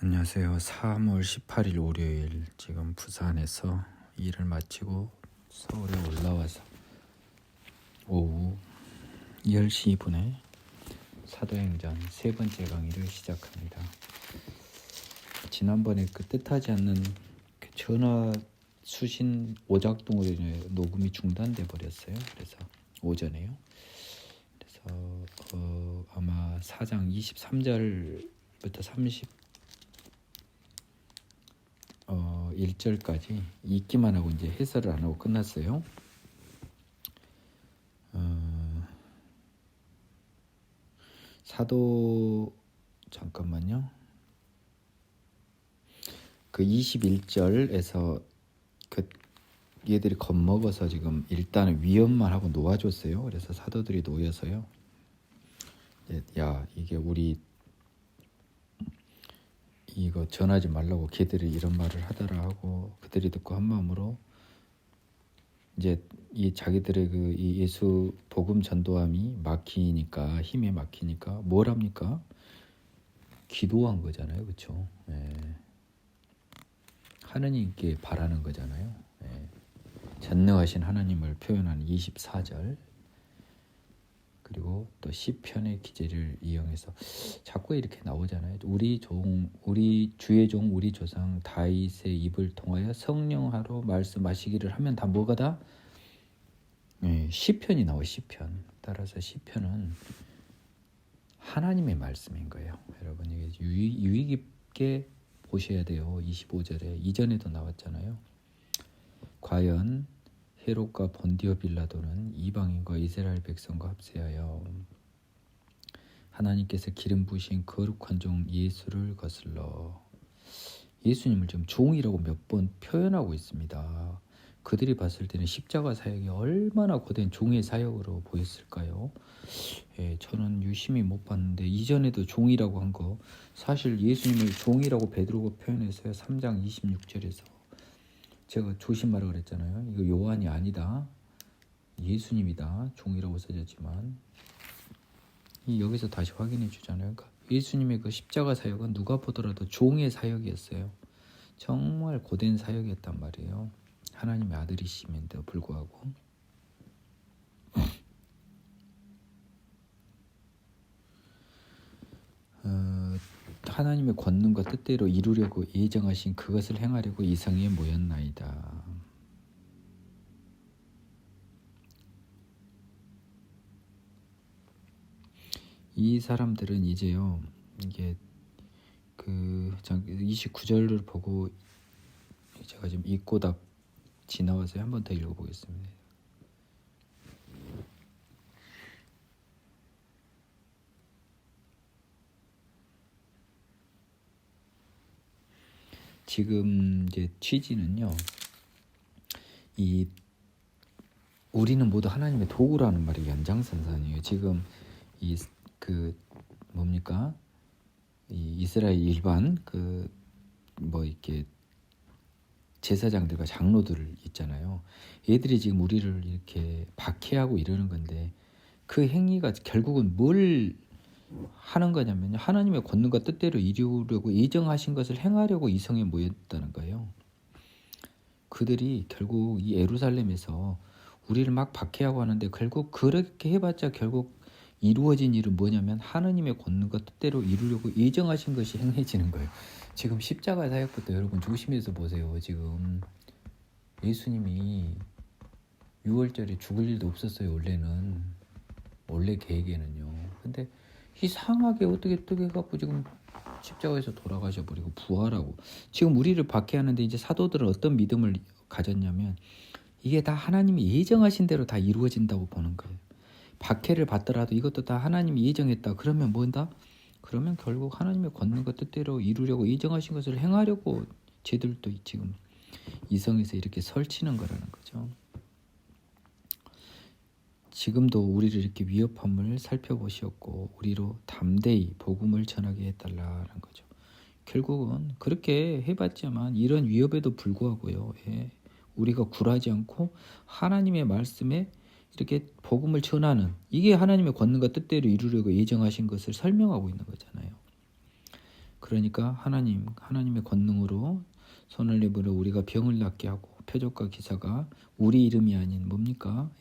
안녕하세요. 3월 18일 월요일 지금 부산에서 일을 마치고 서울에 올라와서 오후 10시 2분에 사도행전 세 번째 강의를 시작합니다. 지난번에 그 뜻하지 않는 그 전화 수신 오작동으로 인해 녹음이 중단돼 버렸어요. 그래서 오전에요. 그래서 아마 4장 23절부터 1절까지 읽기만 하고 이제 해설을 안 하고 끝났어요. 사도 잠깐만요. 그 21절에서 그 얘들이 겁먹어서 지금 일단은 위협만 하고 놓아줬어요. 그래서 사도들이 놓여서요. 야, 이게 우리 이거 전하지 말라고 걔들이 이런 말을 하더라 하고 그들이 듣고 한 마음으로 이제 이 자기들의 그 이 예수 복음 전도함이 막히니까 힘에 막히니까 뭘 합니까? 기도한 거잖아요, 그렇죠? 하느님께 바라는 거잖아요. 전능하신 하나님을 표현하는 24절 그리고 또 시편의 기제를 이용해서 자꾸 이렇게 나오잖아요. 우리 주의 종 우리 조상 다윗의 입을 통하여 성령하로 말씀하시기를 하면 다 뭐가 다? 시편이 나와요. 시편. 따라서 시편은 하나님의 말씀인 거예요. 여러분 이게 유의 깊게 보셔야 돼요. 25절에 이전에도 나왔잖아요. 과연 헤롯과 본디오 빌라도는 이방인과 이스라엘 백성과 합세하여 하나님께서 기름 부으신 거룩한 종 예수를 거슬러 예수님을 지금 종이라고 몇 번 표현하고 있습니다. 그들이 봤을 때는 십자가 사역이 얼마나 고된 종의 사역으로 보였을까요? 저는 유심히 못 봤는데 이전에도 종이라고 한 거 사실 예수님을 종이라고 베드로가 표현했어요. 3장 26절에서 제가 조심하라 그랬잖아요. 이거 요한이 아니다. 예수님이다. 종이라고 써졌지만 여기서 다시 확인해 주잖아요. 그러니까 예수님의 그 십자가 사역은 누가 보더라도 종의 사역이었어요. 정말 고된 사역이었단 말이에요. 하나님의 아들이심에도 불구하고 하나님의 권능과 뜻대로 이루려고 예정하신 그것을 행하려고 이 성에 모였나이다. 이 사람들은 이제요. 이게 그 29절을 보고 제가 지금 읽고 다 지나와서 한 번 더 읽어보겠습니다. 지금 이제 취지는요. 우리는 모두 하나님의 도구라는 말이 연장선상이에요. 지금 이 이스라엘 일반 이렇게 제사장들과 장로들 있잖아요. 얘들이 지금 우리를 이렇게 박해하고 이러는 건데 그 행위가 결국은 뭘 하는 거냐면요. 하나님의 권능과 뜻대로 이루려고 예정하신 것을 행하려고 이 성에 모였다는 거예요. 그들이 결국 이 예루살렘에서 우리를 막 박해하고 하는데 결국 그렇게 해봤자 결국 이루어진 일은 뭐냐면 하나님의 권능과 뜻대로 이루려고 예정하신 것이 행해지는 거예요. 지금 십자가 사역부터 여러분 조심해서 보세요. 지금 예수님이 6월절에 죽을 일도 없었어요. 원래 계획에는요. 근데 이상하게 어떻게 해갖고 지금 십자가에서 돌아가셔 버리고 부활하고 지금 우리를 박해하는데 이제 사도들은 어떤 믿음을 가졌냐면 이게 다 하나님이 예정하신 대로 다 이루어진다고 보는 거예요. 박해를 받더라도 이것도 다 하나님이 예정했다. 그러면 뭔다? 그러면 결국 하나님의 권능과 뜻대로 이루려고 예정하신 것을 행하려고 쟤들도 지금 이성에서 이렇게 설치는 거라는 거죠. 지금도 우리를 이렇게 위협함을 살펴보시었고 우리로 담대히 복음을 전하게 해달라는 거죠. 결국은 그렇게 해봤지만 이런 위협에도 불구하고요. 우리가 굴하지 않고 하나님의 말씀에 이렇게 복음을 전하는 이게 하나님의 권능과 뜻대로 이루려고 예정하신 것을 설명하고 있는 거잖아요. 그러니까 하나님의 권능으로 손을 내밀어 우리가 병을 낫게 하고 표적과 기사가 우리 이름이 아닌 뭡니까?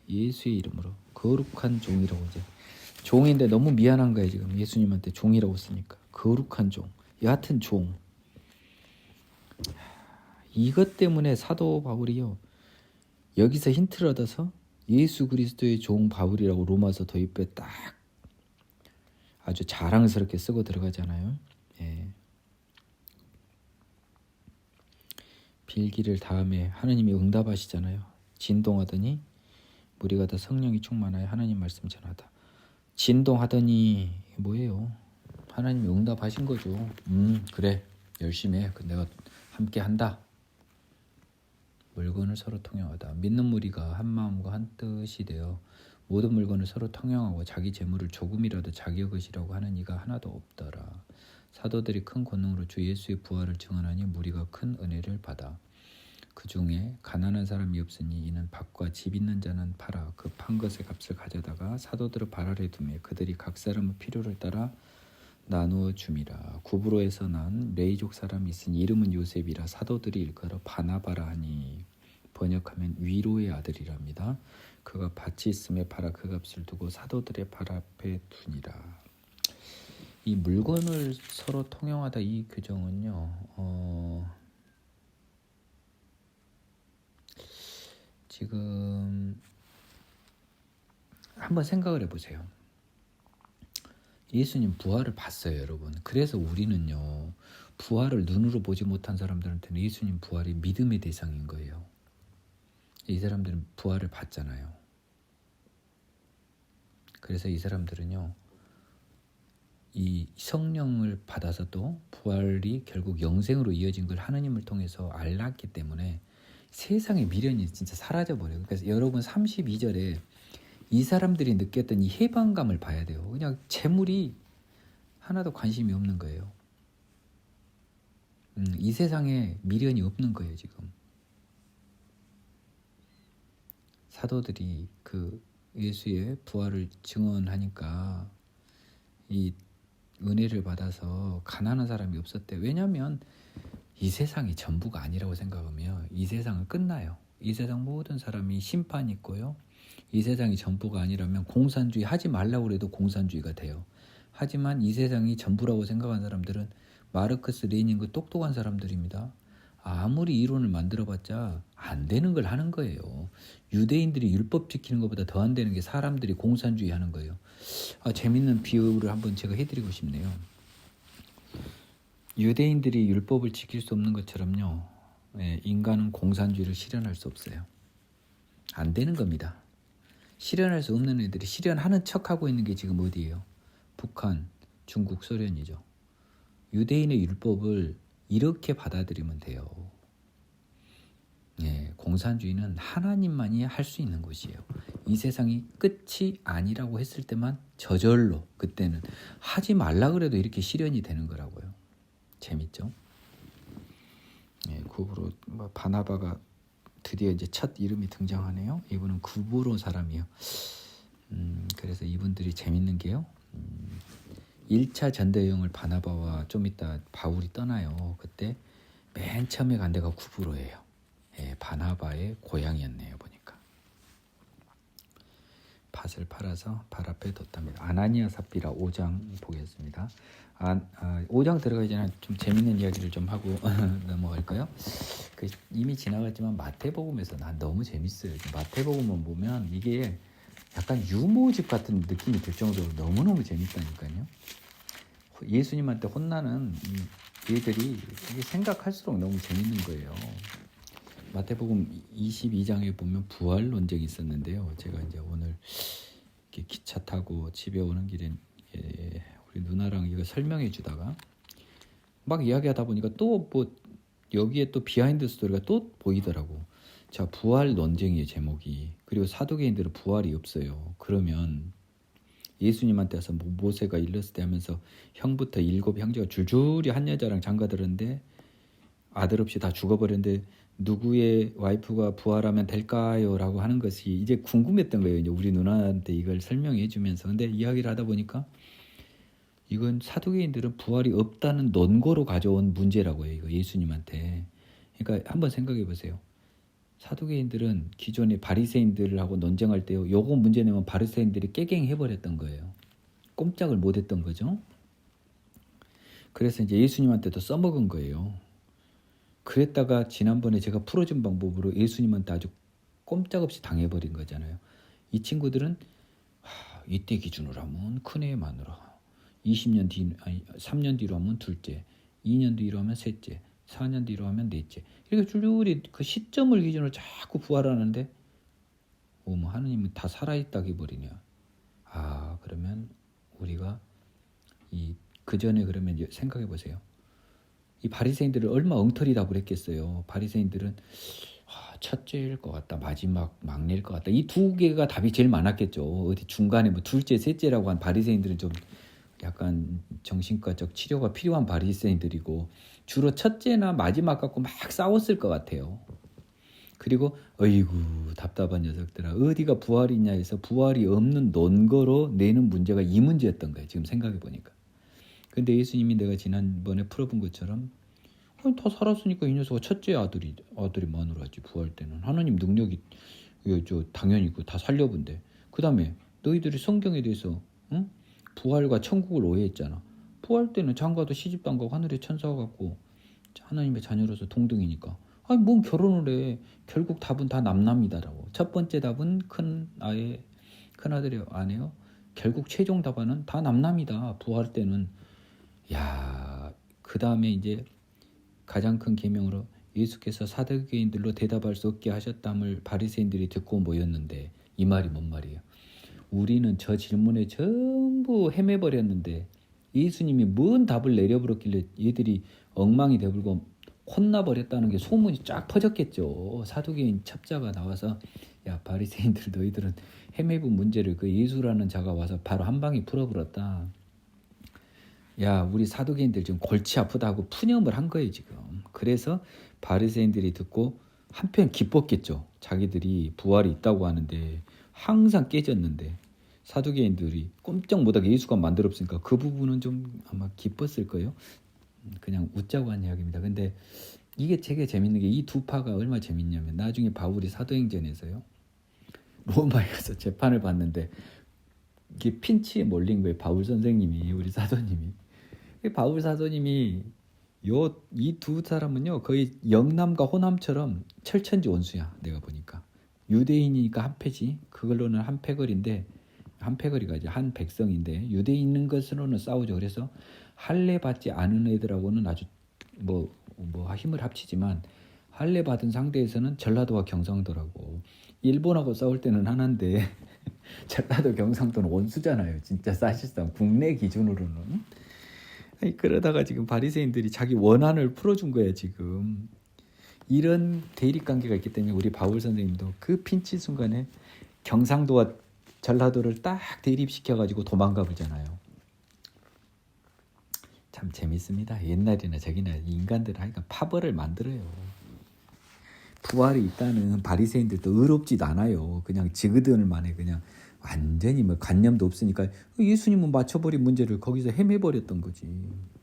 예수의 이름으로 거룩한 종이라고 이제 종인데 너무 미안한 거예요 지금 예수님한테 종이라고 쓰니까 거룩한 종, 여하튼 종 이것 때문에 사도 바울이요 여기서 힌트를 얻어서 예수 그리스도의 종 바울이라고 로마서 도입부에 딱 아주 자랑스럽게 쓰고 들어가잖아요. 예. 빌기를 다음에 하나님이 응답하시잖아요. 진동하더니 무리가 다 성령이 충만하여 하나님 말씀 전하다. 진동하더니 뭐예요? 하나님이 응답하신 거죠. 그래 열심히 해. 내가 함께 한다. 물건을 서로 통용하다. 믿는 무리가 한 마음과 한 뜻이 되어 모든 물건을 서로 통용하고 자기 재물을 조금이라도 자기 것이라고 하는 이가 하나도 없더라. 사도들이 큰 권능으로 주 예수의 부활을 증언하니 무리가 큰 은혜를 받아. 그 중에 가난한 사람이 없으니 이는 밭과 집 있는 자는 팔아 그 판 것의 값을 가져다가 사도들의 발 아래 두매 그들이 각 사람의 필요를 따라 나누어 줌이라. 구브로에서 난 레이족 사람이 있으니 이름은 요셉이라 사도들이 일컬어 바나바라 하니 번역하면 위로의 아들이랍니다. 그가 밭이 있음에 팔아 그 값을 두고 사도들의 발 앞에 두니라. 이 물건을 서로 통용하다 이 규정은요. 지금 한번 생각을 해보세요. 예수님 부활을 봤어요, 여러분. 그래서 우리는요, 부활을 눈으로 보지 못한 사람들한테는 예수님 부활이 믿음의 대상인 거예요. 이 사람들은 부활을 봤잖아요. 그래서 이 사람들은요, 이 성령을 받아서도 부활이 결국 영생으로 이어진 걸 하나님을 통해서 알았기 때문에 세상의 미련이 진짜 사라져버려요. 그래서 여러분 32절에 이 사람들이 느꼈던 이 해방감을 봐야 돼요. 그냥 재물이 하나도 관심이 없는 거예요. 이 세상에 미련이 없는 거예요, 지금. 사도들이 그 예수의 부활을 증언하니까 이 은혜를 받아서 가난한 사람이 없었대. 왜냐하면 이 세상이 전부가 아니라고 생각하면 이 세상은 끝나요. 이 세상 모든 사람이 심판이 있고요. 이 세상이 전부가 아니라면 공산주의 하지 말라고 해도 공산주의가 돼요. 하지만 이 세상이 전부라고 생각하는 사람들은 마르크스 레닌 그 똑똑한 사람들입니다. 아무리 이론을 만들어봤자 안 되는 걸 하는 거예요. 유대인들이 율법 지키는 것보다 더 안 되는 게 사람들이 공산주의 하는 거예요. 재밌는 비유를 한번 제가 해드리고 싶네요. 유대인들이 율법을 지킬 수 없는 것처럼요. 인간은 공산주의를 실현할 수 없어요. 안 되는 겁니다. 실현할 수 없는 애들이 실현하는 척하고 있는 게 지금 어디예요? 북한, 중국, 소련이죠. 유대인의 율법을 이렇게 받아들이면 돼요. 공산주의는 하나님만이 할 수 있는 것이에요. 이 세상이 끝이 아니라고 했을 때만 저절로 그때는 하지 말라 그래도 이렇게 실현이 되는 거라고요. 재밌죠? 구브로 바나바가 드디어 이제 첫 이름이 등장하네요. 이분은 구브로 사람이에요. 그래서 이분들이 재밌는 게요. 1차 전대여행을 바나바와 좀 이따 바울이 떠나요. 그때 맨 처음에 간 데가 구브로예요. 바나바의 고향이었네요. 보니까 밭을 팔아서 발 앞에 뒀답니다. 아나니아 삽비라 5장 보겠습니다. 5장 들어가기 전에 좀 재밌는 이야기를 좀 하고 넘어갈까요? 이미 지나갔지만 마태복음에서 난 너무 재밌어요. 마태복음을 보면 이게 약간 유모집 같은 느낌이 들 정도로 너무너무 재밌다니까요. 예수님한테 혼나는 얘들이 생각할수록 너무 재밌는 거예요. 마태복음 22장에 보면 부활 논쟁이 있었는데요. 제가 이제 오늘 이렇게 기차 타고 집에 오는 길에 우리 누나랑 이거 설명해 주다가 막 이야기하다 보니까 또 뭐 여기에 또 비하인드 스토리가 또 보이더라고. 자, 부활 논쟁이에요, 제목이. 그리고 사두개인들은 부활이 없어요. 그러면 예수님한테 와서 모세가 일렀을 때 하면서 형부터 7 형제가 줄줄이 한 여자랑 장가들었는데 아들 없이 다 죽어버렸는데 누구의 와이프가 부활하면 될까요? 라고 하는 것이 이제 궁금했던 거예요. 이제 우리 누나한테 이걸 설명해 주면서. 근데 이야기를 하다 보니까 이건 사두개인들은 부활이 없다는 논거로 가져온 문제라고 해요. 이거 예수님한테. 그러니까 한번 생각해 보세요. 사두개인들은 기존의 바리새인들하고 논쟁할 때요. 요거 문제 내면 바리새인들이 깨갱해 버렸던 거예요. 꼼짝을 못 했던 거죠. 그래서 이제 예수님한테도 써먹은 거예요. 그랬다가 지난번에 제가 풀어준 방법으로 예수님한테 아주 꼼짝없이 당해버린 거잖아요. 이 친구들은 이때 기준으로 하면 큰애 마누라, 20년 뒤, 아니 3년 뒤로 하면 둘째, 2년 뒤로 하면 셋째, 4년 뒤로 하면 넷째. 이렇게 줄줄이 그 시점을 기준으로 자꾸 부활하는데 뭐 하느님은 다 살아있다기 버리냐. 그러면 우리가 그 전에 그러면 생각해 보세요. 이 바리새인들을 얼마 엉터리라고 그랬겠어요. 바리새인들은 첫째일 것 같다, 마지막 막내일 것 같다. 이 두 개가 답이 제일 많았겠죠. 어디 중간에 뭐 둘째, 셋째라고 한 바리새인들은 좀 약간 정신과적 치료가 필요한 바리새인들이고 주로 첫째나 마지막 갖고 막 싸웠을 것 같아요. 그리고 어이구 답답한 녀석들아 어디가 부활이 있냐 해서 부활이 없는 논거로 내는 문제가 이 문제였던 거예요. 지금 생각해 보니까. 근데 예수님이 내가 지난번에 풀어본 것처럼 다 살았으니까 이 녀석은 첫째 아들이 마누라지. 부활 때는 하나님 능력이 당연히 다 살려본데. 그 다음에 너희들이 성경에 대해서 부활과 천국을 오해했잖아. 부활 때는 장가도 시집도 안 가고 하늘의 천사가 같고 하나님의 자녀로서 동등이니까. 뭔 결혼을 해. 결국 답은 다 남남이다라고. 첫 번째 답은 큰 아들의 아내요. 결국 최종 답안은 다 남남이다. 부활 때는. 그 다음에 이제 가장 큰 계명으로 예수께서 사두개인들로 대답할 수 없게 하셨담을 바리새인들이 듣고 모였는데 이 말이 뭔 말이에요? 우리는 저 질문에 전부 헤매버렸는데 예수님이 뭔 답을 내려버렸길래 얘들이 엉망이 되불고 혼나버렸다는 게 소문이 쫙 퍼졌겠죠. 사두개인 첩자가 나와서 야 바리새인들 너희들은 헤매본 문제를 그 예수라는 자가 와서 바로 한 방에 풀어버렸다. 야 우리 사두개인들 지금 골치 아프다고 푸념을 한 거예요 지금. 그래서 바리새인들이 듣고 한편 기뻤겠죠. 자기들이 부활이 있다고 하는데 항상 깨졌는데 사두개인들이 꼼짝 못하게 예수가 만들었으니까 그 부분은 좀 아마 기뻤을 거예요. 그냥 웃자고 한 이야기입니다. 근데 이게 되게 재밌는 게 이 두 파가 얼마나 재밌냐면 나중에 바울이 사도행전에서요 로마에 가서 재판을 받는데 이게 핀치에 몰린 거예요. 바울 선생님이 우리 사도님이 바울 사도님이 이 두 사람은요 거의 영남과 호남처럼 철천지 원수야. 내가 보니까 유대인이니까 한 패지. 그걸로는 한 패거리인데 한 패거리가 이제 한 백성인데 유대인 있는 것으로는 싸우죠. 그래서 할례 받지 않은 애들하고는 아주 뭐 힘을 합치지만 할례 받은 상대에서는 전라도와 경상도라고. 일본하고 싸울 때는 하나인데 전라도 경상도는 원수잖아요. 진짜 사실상 국내 기준으로는. 그러다가 지금 바리새인들이 자기 원한을 풀어준 거예요. 지금 이런 대립관계가 있기 때문에 우리 바울 선생님도 그 핀치 순간에 경상도와 전라도를 딱 대립시켜가지고 도망가 보잖아요. 참 재밌습니다. 옛날이나 저기나 인간들 하니까 파벌을 만들어요. 부활이 있다는 바리새인들도 의롭지도 않아요. 그냥 지그들만에 그냥 완전히 관념도 없으니까 예수님은 맞춰버린 문제를 거기서 헤매버렸던 거지.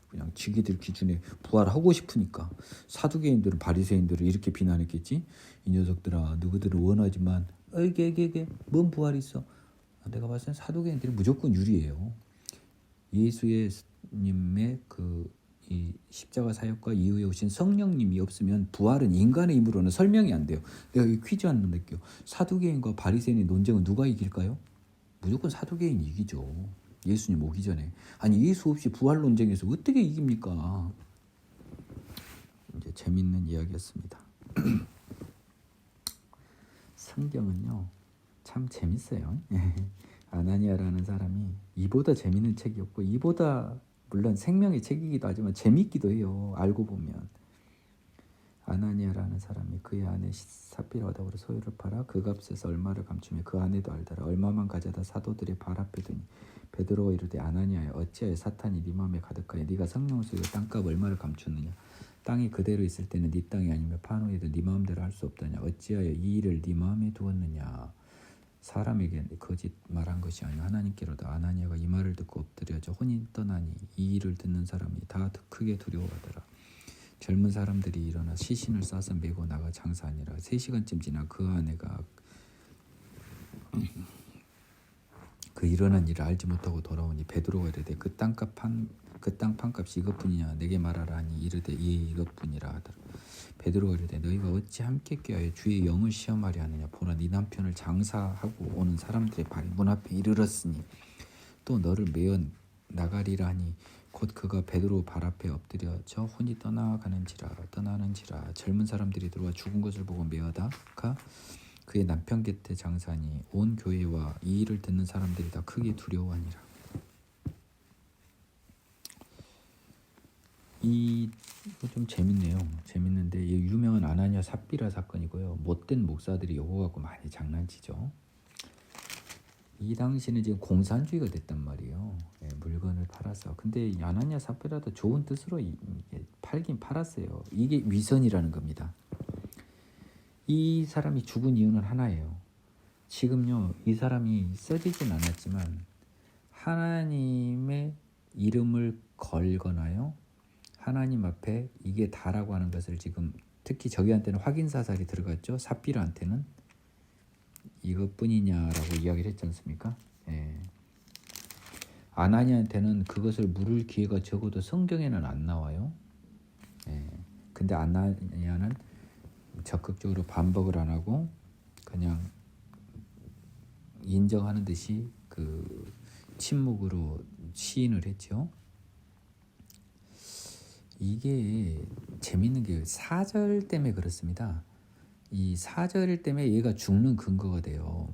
그냥 지기들 기준에 부활하고 싶으니까. 사두개인들은 바리새인들을 이렇게 비난했겠지. 이 녀석들아 누구들은 원하지만 이게 뭔 부활이 있어. 내가 봤을 땐 사두개인들이 무조건 유리해요. 예수님의 이 십자가 사역과 이후에 오신 성령님이 없으면 부활은 인간의 힘으로는 설명이 안 돼요. 내가 이 퀴즈 한번 낼게요. 사두개인과 바리새인의 논쟁은 누가 이길까요? 무조건 사두개인이 이기죠. 예수님 오기 전에. 아니 예수 없이 부활 논쟁에서 어떻게 이깁니까? 이제 재밌는 이야기였습니다. 성경은요 참 재밌어요. 아나니아라는 사람이 이보다 재밌는 책이 없고 이보다 물론 생명의 책이기도 하지만 재밌기도 해요. 알고 보면. 아나니아라는 사람이 그의 아내 삽비라 다우로 소유를 팔아 그 값에서 얼마를 감추며 그 아내도 알더라. 얼마만 가져다 사도들의 발 앞에 두니 베드로가 이르되 아나니아야 어찌하여 사탄이 네 마음에 가득하여 네가 성령을 쏘여 땅값 얼마를 감추느냐. 땅이 그대로 있을 때는 네 땅이 아니며 파노이도 네 마음대로 할 수 없다냐. 어찌하여 이 일을 네 마음에 두었느냐. 사람에게 거짓 말한 것이 아니라 하나님께로다. 아나니아가 이 말을 듣고 엎드려져 혼이 떠나니 이 일을 듣는 사람이 다 크게 두려워하더라. 젊은 사람들이 일어나 시신을 싸서 메고 나가 장사하니라. 3시간쯤 지나 그 아내가 그 일어난 일을 알지 못하고 돌아오니 베드로가 이르되 그 땅 판값이 이것뿐이냐 내게 말하라 하니 이르되 예 이것뿐이라 하더라. 베드로가 이르되 너희가 어찌 함께 꾀하여 주의 영을 시험하려 하느냐. 보라 네 남편을 장사하고 오는 사람들의 발이 문 앞에 이르렀으니 또 너를 메어 나가리라 하니 곧 그가 베드로 발 앞에 엎드려 저 혼이 떠나는지라. 젊은 사람들이 들어와 죽은 것을 보고 메어다가 그의 남편 곁에 장사하니 온 교회와 이 일을 듣는 사람들이 다 크게 두려워하니라. 이거 좀 재밌네요. 재밌는데 이 유명한 아나니아 삽비라 사건이고요. 못된 목사들이 요거 갖고 많이 장난치죠. 이 당시는 지금 공산주의가 됐단 말이에요. 예, 물건을 팔아서. 근데 아나니아 삽비라도 좋은 뜻으로 팔긴 팔았어요. 이게 위선이라는 겁니다. 이 사람이 죽은 이유는 하나예요. 지금요 이 사람이 써지진 않았지만 하나님의 이름을 걸거나요 하나님 앞에 이게 다라고 하는 것을 지금 특히 저기한테는 확인사살이 들어갔죠. 삽비라한테는 이것뿐이냐라고 이야기를 했지 않습니까? 예. 아나니아한테는 그것을 물을 기회가 적어도 성경에는 안 나와요. 예. 근데 아나니아는 적극적으로 반박을 안 하고 그냥 인정하는 듯이 그 침묵으로 시인을 했죠. 이게 재밌는 게 4절 때문에 그렇습니다. 이 4절 때문에 얘가 죽는 근거가 돼요.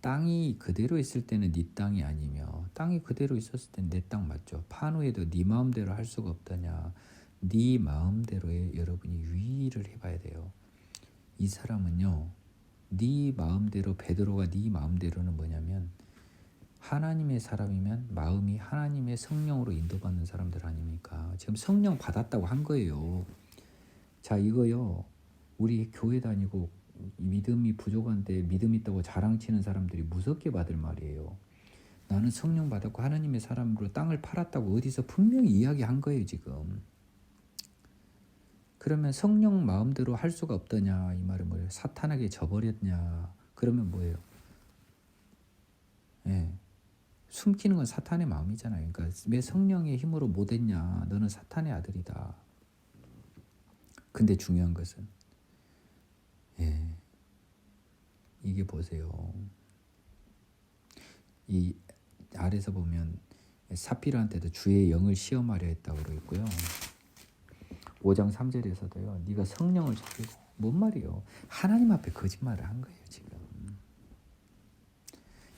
땅이 그대로 있을 때는 네 땅이 아니며 땅이 그대로 있었을 때는 내 땅 맞죠. 판후에도 네 마음대로 할 수가 없다냐. 네 마음대로에 여러분이 유의를 해봐야 돼요. 이 사람은요. 네 마음대로 베드로가 네 마음대로는 뭐냐면 하나님의 사람이면 마음이 하나님의 성령으로 인도받는 사람들 아닙니까? 지금 성령 받았다고 한 거예요. 자 이거요. 우리 교회 다니고 믿음이 부족한데 믿음 있다고 자랑치는 사람들이 무섭게 받을 말이에요. 나는 성령 받았고 하나님의 사람으로 땅을 팔았다고 어디서 분명히 이야기한 거예요 지금. 그러면 성령 마음대로 할 수가 없더냐 이 말은 뭐예요? 사탄에게 져버렸냐? 그러면 뭐예요? 예. 숨기는 건 사탄의 마음이잖아요. 그러니까 왜 성령의 힘으로 못했냐? 너는 사탄의 아들이다. 근데 중요한 것은 이게 보세요. 이 아래서 보면 삽비라한테도 주의 영을 시험하려 했다고 그러고요. 5장 3절에서도요. 네가 성령을 속이고 뭔 말이에요? 하나님 앞에 거짓말을 한 거예요 지금.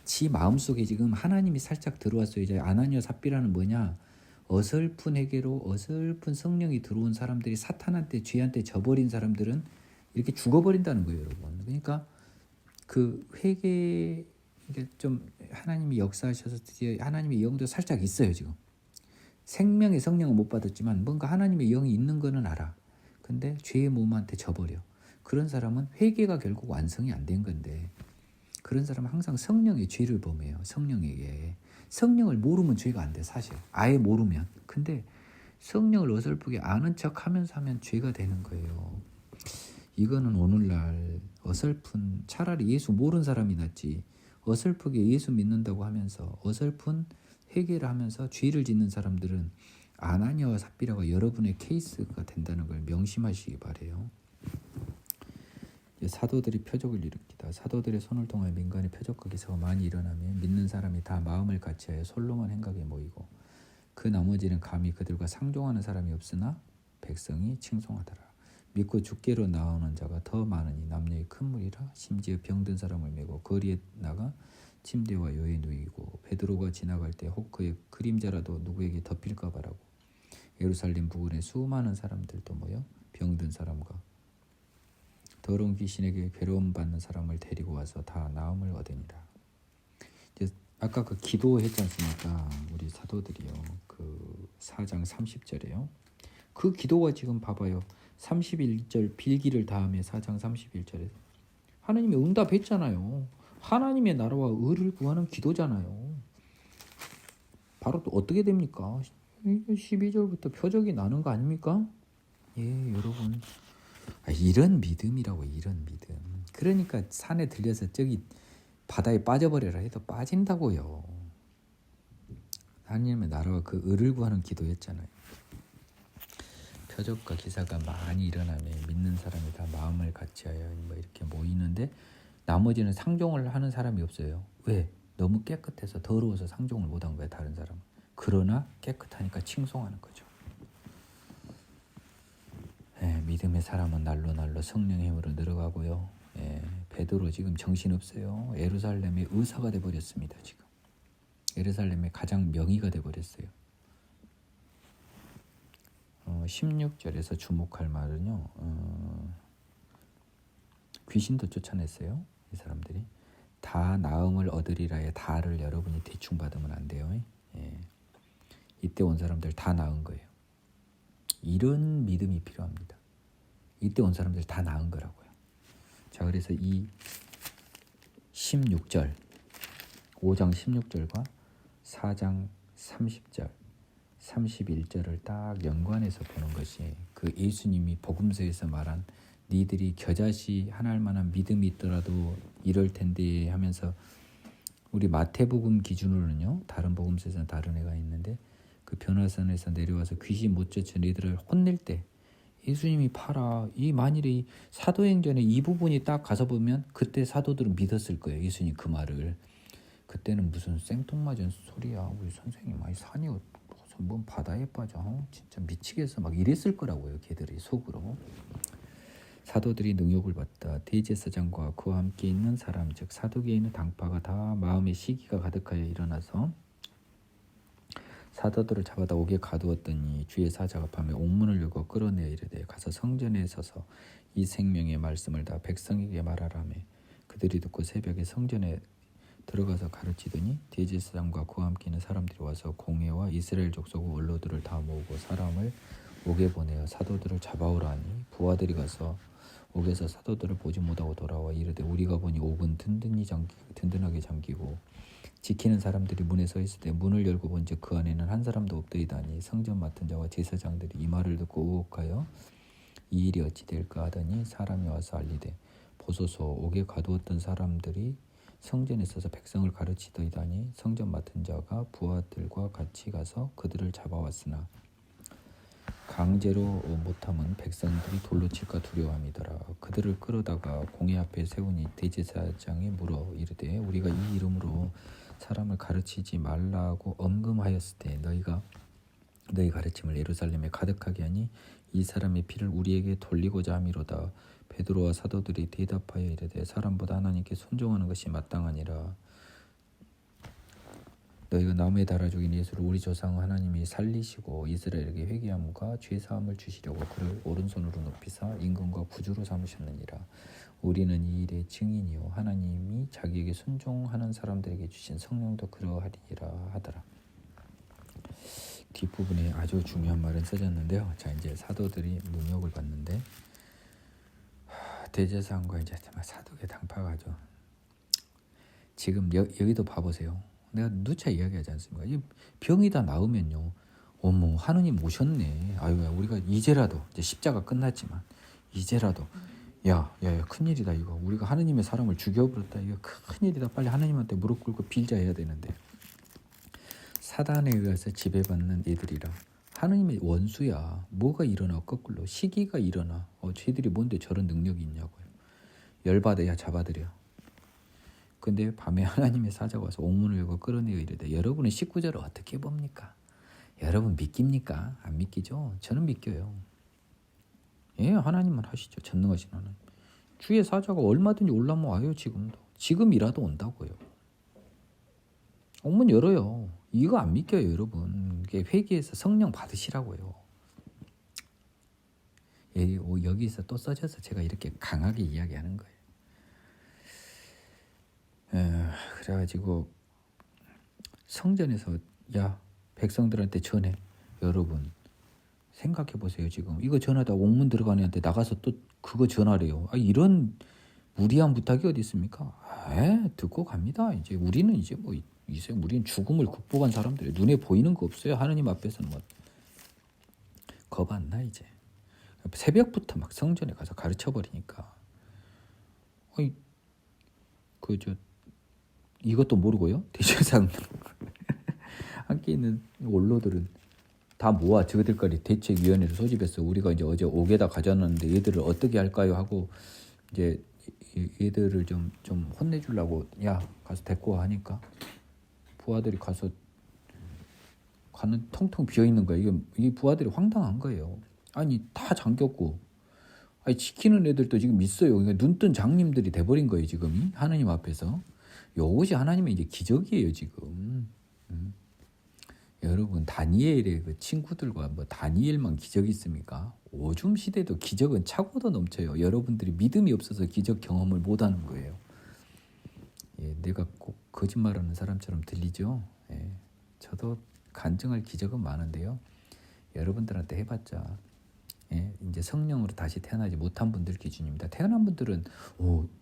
지 마음속에 지금 하나님이 살짝 들어왔어요. 이제 아나니아 삽비라는 뭐냐? 어설픈 회개로 어설픈 성령이 들어온 사람들이 사탄한테 죄한테 져버린 사람들은 이렇게 죽어버린다는 거예요, 여러분. 그러니까 그 회개 좀 하나님이 역사하셔서 드디어 하나님의 영도 살짝 있어요 지금. 생명의 성령은 못 받았지만 뭔가 하나님의 영이 있는 거는 알아. 근데 죄의 몸한테 져버려. 그런 사람은 회개가 결국 완성이 안 된 건데 그런 사람은 항상 성령의 죄를 범해요. 성령에게. 성령을 모르면 죄가 안 돼 사실. 아예 모르면. 근데 성령을 어설프게 아는 척하면서 하면 죄가 되는 거예요. 이거는 오늘날 어설픈 차라리 예수 모르는 사람이 낫지. 어설프게 예수 믿는다고 하면서 어설픈 회개를 하면서 죄를 짓는 사람들은 아나니아와 삽비라가 여러분의 케이스가 된다는 걸 명심하시기 바래요. 사도들이 표적을 일으키다. 사도들의 손을 통하여 민간의 표적과 기사가 많이 일어나면 믿는 사람이 다 마음을 같이하여 솔로몬 행각에 모이고 그 나머지는 감히 그들과 상종하는 사람이 없으나 백성이 칭송하더라. 믿고 주께로 나오는 자가 더 많으니 남녀의 큰 무리라. 심지어 병든 사람을 메고 거리에 나가 침대와 요에 누이고 베드로가 지나갈 때 혹 그의 그림자라도 누구에게 덮일까 바라고 예루살렘 부근에 수많은 사람들도 모여 병든 사람과 더러운 귀신에게 괴로움받는 사람을 데리고 와서 다 나음을 얻으니라. 이제 아까 그 기도했지 않습니까? 우리 사도들이요. 그 4장 30절에요. 그 기도가 지금 봐봐요. 31절 빌기를 다음에 4장 31절에 하나님이 응답했잖아요. 하나님의 나라와 의를 구하는 기도잖아요. 바로 또 어떻게 됩니까? 12절부터 표적이 나는 거 아닙니까? 예, 여러분. 이런 믿음이라고, 이런 믿음. 그러니까 산에 들려서 저기 바다에 빠져버려라 해도 빠진다고요. 하나님의 나라와 그 의를 구하는 기도였잖아요. 표적과 기사가 많이 일어나면 믿는 사람이 다 마음을 같이하여 뭐 이렇게 모이는데 나머지는 상종을 하는 사람이 없어요. 왜? 너무 깨끗해서 더러워서 상종을 못한 거야, 다른 사람은. 그러나 깨끗하니까 칭송하는 거죠. 믿음의 사람은 날로 날로 성령의 힘으로 늘어가고요. 베드로 지금 정신없어요. 예루살렘의 의사가 돼버렸습니다. 지금 예루살렘의 가장 명의가 돼버렸어요. 16절에서 주목할 말은요. 귀신도 쫓아냈어요. 이 사람들이. 다 나음을 얻으리라의 다를 여러분이 대충 받으면 안 돼요. 이때 온 사람들 다 나은 거예요. 이런 믿음이 필요합니다. 이때 온 사람들 다 나은 거라고요. 자, 그래서 이 16절, 5장 16절과 4장 30절, 31절을 딱 연관해서 보는 것이 그 예수님이 복음서에서 말한 니들이 겨자씨 하나할 만한 믿음이 있더라도 이럴 텐데 하면서 우리 마태복음 기준으로는요. 다른 복음서에서는 다른 애가 있는데 그 변화산에서 내려와서 귀신 못 쫓아 니들을 혼낼 때 예수님이 팔아. 이 만일에 이 사도행전의 이 부분이 딱 가서 보면 그때 사도들은 믿었을 거예요. 예수님 그 말을. 그때는 무슨 생뚱맞은 소리야. 우리 선생님 산이 무슨 뭔 바다에 빠져. 진짜 미치겠어. 막 이랬을 거라고요. 걔들이 속으로. 사도들이 능욕을 받다. 대제사장과 그와 함께 있는 사람 즉 사두개에 있는 당파가 다 마음에 시기가 가득하여 일어나서 사도들을 잡아다 옥에 가두었더니 주의 사자가 밤에 옥문을 열고 끌어내어 이르되 가서 성전에 서서 이 생명의 말씀을 다 백성에게 말하라며 그들이 듣고 새벽에 성전에 들어가서 가르치더니 대제사장과 그와 함께 있는 사람들이 와서 공회와 이스라엘 족속 원로들을 다 모으고 사람을 옥에 보내어 사도들을 잡아오라 하니 부하들이 가서 옥에서 사도들을 보지 못하고 돌아와 이르되 우리가 보니 옥은 든든하게 잠기고 지키는 사람들이 문에 서 있을 때 문을 열고 본즉 그 안에는 한 사람도 없더이다니 성전 맡은 자와 제사장들이 이 말을 듣고 의혹하여 이 일이 어찌 될까 하더니 사람이 와서 알리되 보소서 옥에 가두었던 사람들이 성전에 서서 백성을 가르치더이다니 성전 맡은 자가 부하들과 같이 가서 그들을 잡아왔으나 강제로 못하면 백성들이 돌로 칠까 두려워함이더라. 그들을 끌어다가 공회 앞에 세우니 대제사장이 물어 이르되 우리가 이 이름으로 사람을 가르치지 말라고 엄금하였을 때 너희가 너희 가르침을 예루살렘에 가득하게 하니 이 사람의 피를 우리에게 돌리고자 함이로다. 베드로와 사도들이 대답하여 이르되 사람보다 하나님께 순종하는 것이 마땅하니라. 너희가 나무에 달아 죽인 예수를 우리 조상 하나님이 살리시고 이스라엘에게 회개함과 죄사함을 주시려고 그를 오른손으로 높이사 임금과 구주로 삼으셨느니라. 우리는 이 일의 증인이요 하나님이 자기에게 순종하는 사람들에게 주신 성령도 그러하리라 하더라. 뒷부분에 아주 중요한 말은 써졌는데요. 자, 이제 사도들이 능욕을 받는데 대제사장과 이제 사도계 당파가 아주 지금 여기도 봐보세요. 내가 누차 이야기하지 않습니까? 이 병이 다 나으면요. 어머 하느님 오셨네. 아유 우리가 이제라도 이제 십자가 끝났지만 이제라도 야 큰일이다 이거. 우리가 하느님의 사람을 죽여버렸다. 이거 큰일이다. 빨리 하느님한테 무릎 꿇고 빌자 해야 되는데 사단에 의해서 지배받는 애들이라 하느님의 원수야. 뭐가 일어나 거꾸로 시기가 일어나. 쟤들이 뭔데 저런 능력이 있냐고요. 열받아야 잡아들여. 근데 밤에 하나님의 사자가 와서 옥문을 열고 끌어내어 이르되 여러분은 19절을 어떻게 봅니까? 여러분 믿깁니까? 안 믿기죠? 저는 믿겨요. 예, 하나님만 하시죠. 전능하신 하나님. 주의 사자가 얼마든지 올라면 와요. 지금도. 지금이라도 온다고요. 옥문 열어요. 이거 안 믿겨요. 여러분. 이게 회개해서 성령 받으시라고요. 예, 여기서 또 써져서 제가 이렇게 강하게 이야기하는 거예요. 그래가지고 성전에서 야 백성들한테 전해. 여러분 생각해 보세요. 지금 이거 전하다 옥문 들어가는 애한테 나가서 또 그거 전하래요. 이런 무리한 부탁이 어디 있습니까? 듣고 갑니다. 이제 우리는 이제 뭐 이제 우리는 죽음을 극복한 사람들이 눈에 보이는 거 없어요. 하느님 앞에서는 뭐 겁 안 나 이제. 새벽부터 막 성전에 가서 가르쳐 버리니까. 그저 이것도 모르고요. 대제사장 함께 있는 원로들은 다 모아 저들까지 대책위원회를 소집해서 우리가 이제 어제 옥에다 가져놨는데 얘들을 어떻게 할까요 하고 이제 얘들을 좀 혼내주려고 야 가서 데리고 와 하니까 부하들이 가서 가는 텅텅 비어 있는 거예요. 이 부하들이 황당한 거예요. 아니 다 잠겼고, 아니 지키는 애들도 지금 있어요. 그러니까 눈뜬 장님들이 돼버린 거예요 지금 하나님 앞에서. 이것이 하나님의 이제 기적이에요 지금. 여러분 다니엘의 그 친구들과 뭐 다니엘만 기적이 있습니까? 오줌 시대도 기적은 차고도 넘쳐요. 여러분들이 믿음이 없어서 기적 경험을 못하는 거예요. 내가 꼭 거짓말하는 사람처럼 들리죠. 저도 간증할 기적은 많은데요. 여러분들한테 해봤자 이제 성령으로 다시 태어나지 못한 분들 기준입니다. 태어난 분들은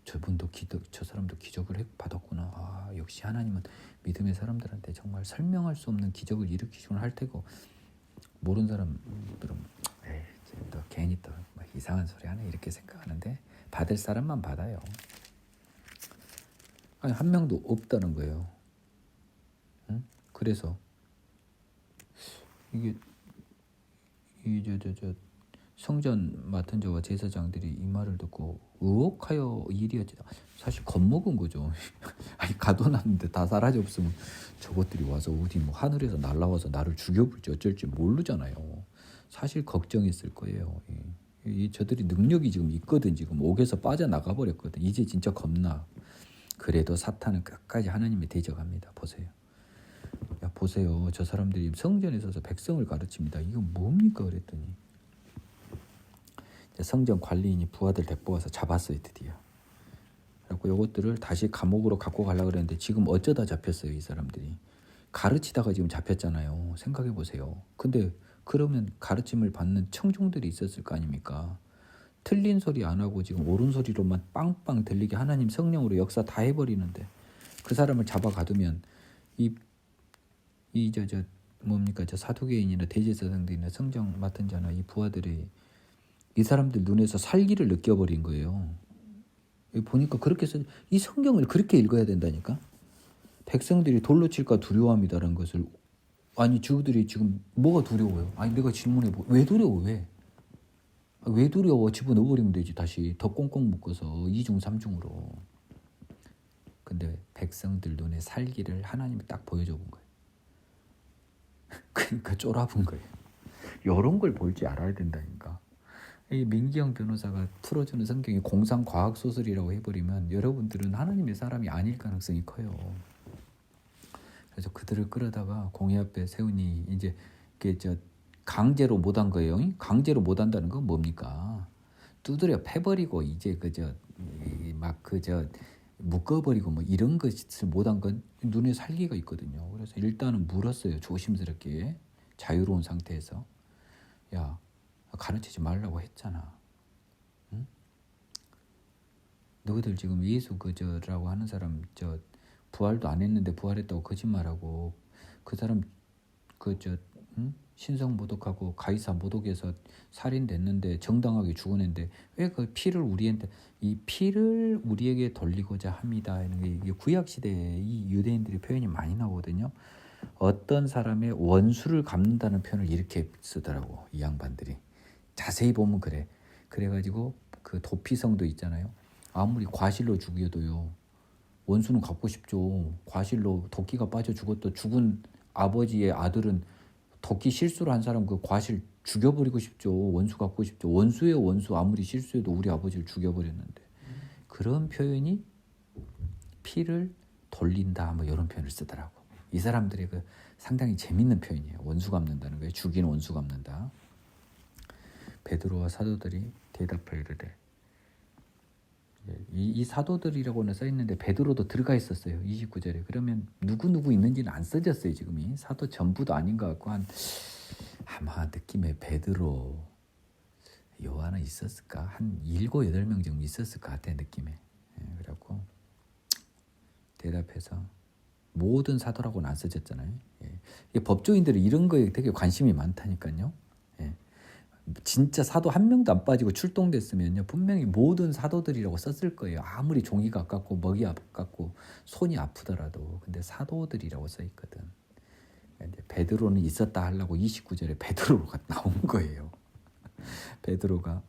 저분도 저 사람도 기적을 받았구나. 역시 하나님은 믿음의 사람들한테 정말 설명할 수 없는 기적을 일으키시곤 할 테고, 모르는 사람들은 또 괜히 또 이상한 소리 하네 이렇게 생각하는데 받을 사람만 받아요. 아니 한 명도 없다는 거예요. 그래서 이게 저 성전 맡은 자와 제사장들이 이 말을 듣고 의혹하여 일이었지. 사실 겁먹은 거죠. 아니 가둬놨는데 다 사라져 없으면 저것들이 와서 어디 뭐 하늘에서 날라와서 나를 죽여볼지 어쩔지 모르잖아요. 사실 걱정했을 거예요. 저들이 능력이 지금 있거든. 지금 옥에서 빠져나가 버렸거든. 이제 진짜 겁나. 그래도 사탄은 끝까지 하나님의 대적합니다. 보세요. 보세요. 저 사람들이 성전에 서서 백성을 가르칩니다. 이거 뭡니까 그랬더니 성전 관리인이 부하들 데리고 와서 잡았어요 드디어. 그래갖고 이것들을 다시 감옥으로 갖고 가려고 그랬는데 지금 어쩌다 잡혔어요. 이 사람들이 가르치다가 지금 잡혔잖아요. 생각해 보세요. 근데 그러면 가르침을 받는 청중들이 있었을 거 아닙니까? 틀린 소리 안 하고 지금 옳은 소리로만 빵빵 들리게 하나님 성령으로 역사 다 해버리는데 그 사람을 잡아 가두면 저 사두개인이나 대제사장들이나 성전 맡은 자나 이 부하들이 이 사람들 눈에서 살기를 느껴버린 거예요. 보니까 그렇게 해서 이 성경을 그렇게 읽어야 된다니까. 백성들이 돌로 칠까 두려워합니다라는 것을. 아니 저들이 지금 뭐가 두려워요? 아니 내가 질문해 왜 두려워? 왜 두려워? 집어넣어버리면 되지. 다시 더 꽁꽁 묶어서 2중 3중으로. 근데 백성들 눈에 살기를 하나님이 딱 보여줘 본 거예요. 그러니까 쫄아본 거예요. 이런 걸 볼 줄 알아야 된다니까. 이 민기영 변호사가 풀어주는 성경이 공상과학 소설이라고 해버리면 여러분들은 하나님의 사람이 아닐 가능성이 커요. 그래서 그들을 끌어다가 공회 앞에 세우니 이제 강제로 못한 거예요. 강제로 못한다는 건 뭡니까? 두드려 패버리고 이제 묶어버리고 뭐 이런 것을 못한 건 눈에 살기가 있거든요. 그래서 일단은 물었어요. 조심스럽게 자유로운 상태에서. 야 가르치지 말라고 했잖아. 응? 너희들 지금 예수 그저라고 하는 사람 부활도 안 했는데 부활했다고 거짓말하고 그 사람 신성 모독하고 가이사 모독해서 살인됐는데 정당하게 죽어낸데 왜 그 피를 우리에게 돌리고자 합니다. 이게 구약 시대에 이 유대인들의 표현이 많이 나오거든요. 어떤 사람의 원수를 갚는다는 표현을 이렇게 쓰더라고 이 양반들이. 자세히 보면 그래. 그래가지고 그 도피성도 있잖아요. 아무리 과실로 죽여도요. 원수는 갚고 싶죠. 과실로 도끼가 빠져 죽었던 죽은 아버지의 아들은 도끼 실수를 한 사람 그 과실 죽여버리고 싶죠. 원수 갚고 싶죠. 원수의 원수 아무리 실수해도 우리 아버지를 죽여버렸는데 그런 표현이 피를 돌린다 뭐 이런 표현을 쓰더라고. 이 사람들의 그 상당히 재밌는 표현이에요. 원수 갚는다는 거예요. 죽인 원수 갚는다. 베드로와 사도들이 대답하여 이르되 이 사도들이라고는 써있는데 베드로도 들어가 있었어요. 29절에. 그러면 누구 있는지는 안 써졌어요. 지금 이 사도 전부도 아닌 것 같고 아마 느낌에 베드로 요한은 있었을까? 한 7, 8명 정도 있었을 것 같아 느낌에. 그래갖고 대답해서 모든 사도라고는 안 써졌잖아요. 이 법조인들은 이런 거에 되게 관심이 많다니까요. 진짜 사도 한 명도 안 빠지고 출동됐으면요 분명히 모든 사도들이라고 썼을 거예요. 아무리 종이가 아깝고 먹이 아깝고 손이 아프더라도. 근데 사도들이라고 써 있거든. 베드로는 있었다 하려고 29절에 베드로가 나온 거예요. 베드로가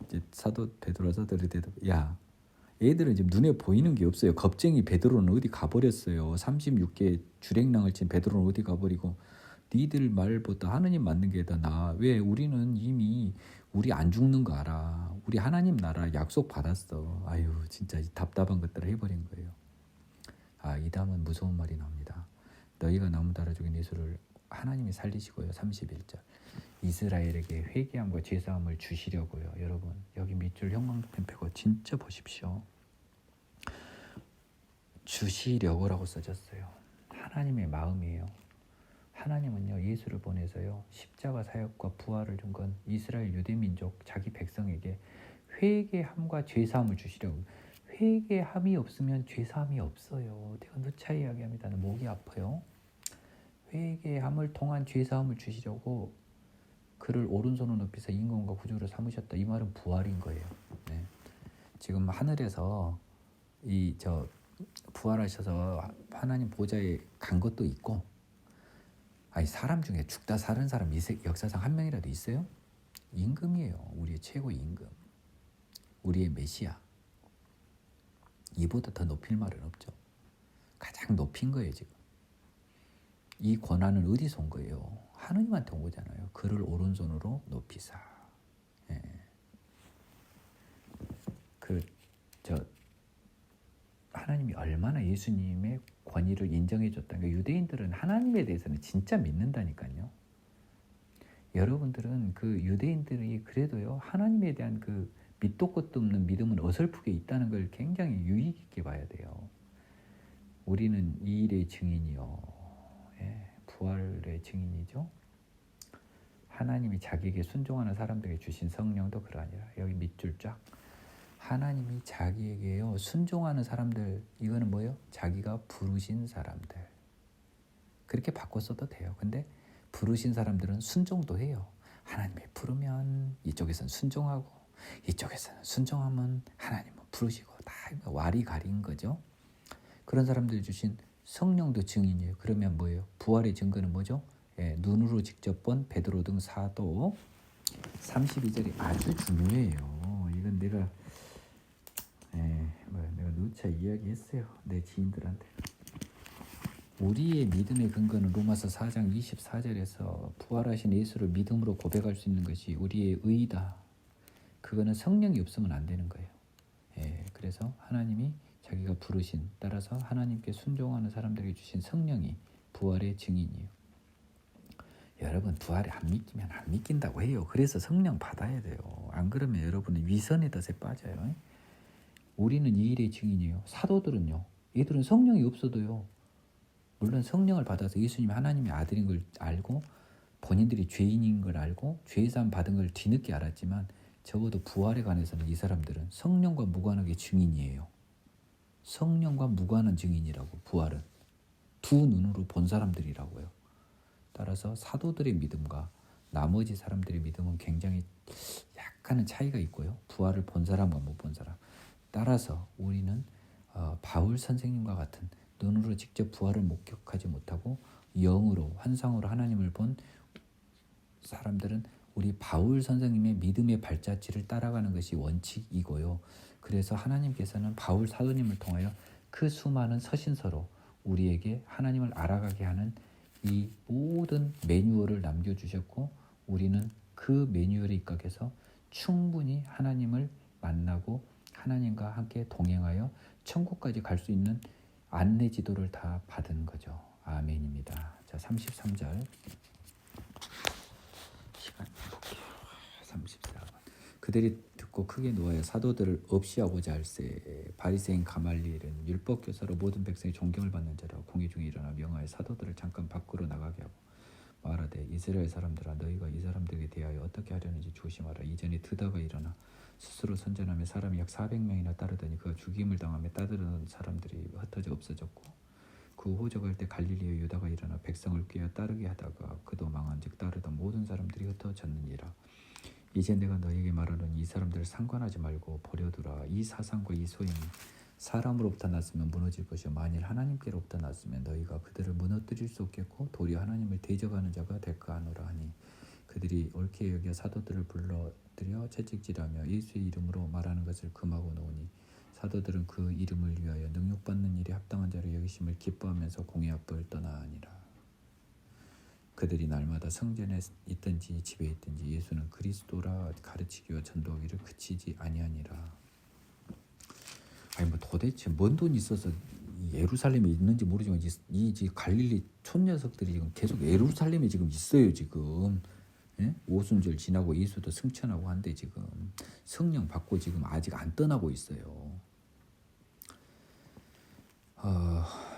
이제 사도 베드로 사도들이 야, 얘들은 지금 눈에 보이는 게 없어요. 겁쟁이 베드로는 어디 가버렸어요. 36개 주랭랑을 친 베드로는 어디 가버리고 니들 말보다 하느님 맞는 게 더 나아. 왜? 우리는 이미 우리 안 죽는 거 알아. 우리 하나님 나라 약속 받았어. 아유 진짜 답답한 것들을 해버린 거예요. 이 다음은 무서운 말이 나옵니다. 너희가 나무 달아 죽인 예수를 하나님이 살리시고요. 31절 이스라엘에게 회개함과 죄사함을 주시려고요. 여러분 여기 밑줄 형광펜 펴고 진짜 보십시오. 주시려고라고 써졌어요. 하나님의 마음이에요. 하나님은요 예수를 보내서요 십자가 사역과 부활을 준 건 이스라엘 유대민족 자기 백성에게 회개함과 죄사함을 주시려고. 회개함이 없으면 죄사함이 없어요. 내가 누차 이야기합니다. 목이 아파요. 회개함을 통한 죄사함을 주시려고 그를 오른손으로 높이서 인권과 구주로 삼으셨다. 이 말은 부활인 거예요. 지금 하늘에서 부활하셔서 하나님 보좌에 간 것도 있고, 사람 중에 죽다 사는 사람 역사상 한 명이라도 있어요? 임금이에요. 우리의 최고의 임금, 우리의 메시아. 이보다 더 높일 말은 없죠. 가장 높인 거예요. 지금 이 권한은 어디서 온 거예요? 하느님한테 온 거잖아요. 그를 오른손으로 높이사. 하나님이 얼마나 예수님의 권위를 인정해 줬다는 게, 유대인들은 하나님에 대해서는 진짜 믿는다니까요. 여러분들은 그 유대인들이 그래도요 하나님에 대한 그 밑도 끝도 없는 믿음은 어설프게 있다는 걸 굉장히 유익 있게 봐야 돼요. 우리는 이 일의 증인이요. 부활의 증인이죠. 하나님이 자기에게 순종하는 사람들에게 주신 성령도 그러하니라. 여기 밑줄 쫙. 하나님이 자기에게요 순종하는 사람들, 이거는 뭐예요? 자기가 부르신 사람들. 그렇게 바꿔 써도 돼요. 근데 부르신 사람들은 순종도 해요. 하나님이 부르면 이쪽에서는 순종하고 이쪽에서는 순종하면 하나님은 부르시고, 다 와리 가린 거죠. 그런 사람들이 주신 성령도 증인이에요. 그러면 뭐예요? 부활의 증거는 뭐죠? 눈으로 직접 본 베드로 등 사도. 32절이 아주 중요해요. 이건 내가 누차 이야기했어요. 내 지인들한테. 우리의 믿음의 근거는 로마서 4장 24절에서 부활하신 예수를 믿음으로 고백할 수 있는 것이 우리의 의다. 그거는 성령이 없으면 안 되는 거예요. 그래서 하나님이 자기가 부르신, 따라서 하나님께 순종하는 사람들에게 주신 성령이 부활의 증인이에요. 여러분 부활에 안 믿기면 안 믿긴다고 해요. 그래서 성령 받아야 돼요. 안 그러면 여러분은 위선의 덫에 빠져요. 우리는 이 일의 증인이에요. 사도들은요, 얘들은 성령이 없어도요, 물론 성령을 받아서 예수님이 하나님의 아들인 걸 알고 본인들이 죄인인 걸 알고 죄사함 받은 걸 뒤늦게 알았지만, 적어도 부활에 관해서는 이 사람들은 성령과 무관하게 증인이에요. 성령과 무관한 증인이라고. 부활은 두 눈으로 본 사람들이라고요. 따라서 사도들의 믿음과 나머지 사람들의 믿음은 굉장히 약간은 차이가 있고요. 부활을 본 사람과 못 본 사람. 따라서 우리는 바울 선생님과 같은 눈으로 직접 부활을 목격하지 못하고 영으로, 환상으로 하나님을 본 사람들은 우리 바울 선생님의 믿음의 발자취를 따라가는 것이 원칙이고요. 그래서 하나님께서는 바울 사도님을 통하여 그 수많은 서신서로 우리에게 하나님을 알아가게 하는 이 모든 매뉴얼을 남겨주셨고, 우리는 그 매뉴얼에 입각해서 충분히 하나님을 만나고 하나님과 함께 동행하여 천국까지 갈 수 있는 안내 지도를 다 받은 거죠. 아멘입니다. 자, 33절 시간 볼게요. 34번. 그들이 듣고 크게 노하여 사도들을 없이하고자 할세. 바리새인 가말리엘은 율법교사로 모든 백성이 존경을 받는 자라 공회 중에 일어나 명하여 사도들을 잠깐 밖으로 나가게 하고 말하되 이스라엘 사람들아 너희가 이 사람들에 대하여 어떻게 하려는지 조심하라. 이전에 드다가 일어나 스스로 선전하며 사람이 약 400명이나 따르더니 그가 죽임을 당하며 따르던 사람들이 흩어져 없어졌고 그 호적할 때 갈릴리의 유다가 일어나 백성을 꾀어 따르게 하다가 그도 망한즉 따르던 모든 사람들이 흩어졌느니라. 이제 내가 너희에게 말하노니 이 사람들을 상관하지 말고 버려두라. 이 사상과 이 소행이 사람으로부터 났으면 무너질 것이요 만일 하나님께로부터 났으면 너희가 그들을 무너뜨릴 수 없겠고 도리어 하나님을 대적하는 자가 될까 하노라 하니 그들이 옳게 여겨 사도들을 불러들여 채찍질하며 예수의 이름으로 말하는 것을 금하고 놓으니 사도들은 그 이름을 위하여 능욕받는 일에 합당한 자로 여기심을 기뻐하면서 공회 앞을 떠나니라. 그들이 날마다 성전에 있든지 집에 있든지 예수는 그리스도라 가르치기와 전도하기를 그치지 아니하니라. 아니 뭐 도대체 뭔 돈이 있어서 예루살렘에 있는지 모르지만 이 갈릴리 촌 녀석들이 지금 계속 예루살렘에 지금 있어요 지금. 예? 오순절 지나고 예수도 승천하고 한데 지금 성령 받고 지금 아직 안 떠나고 있어요.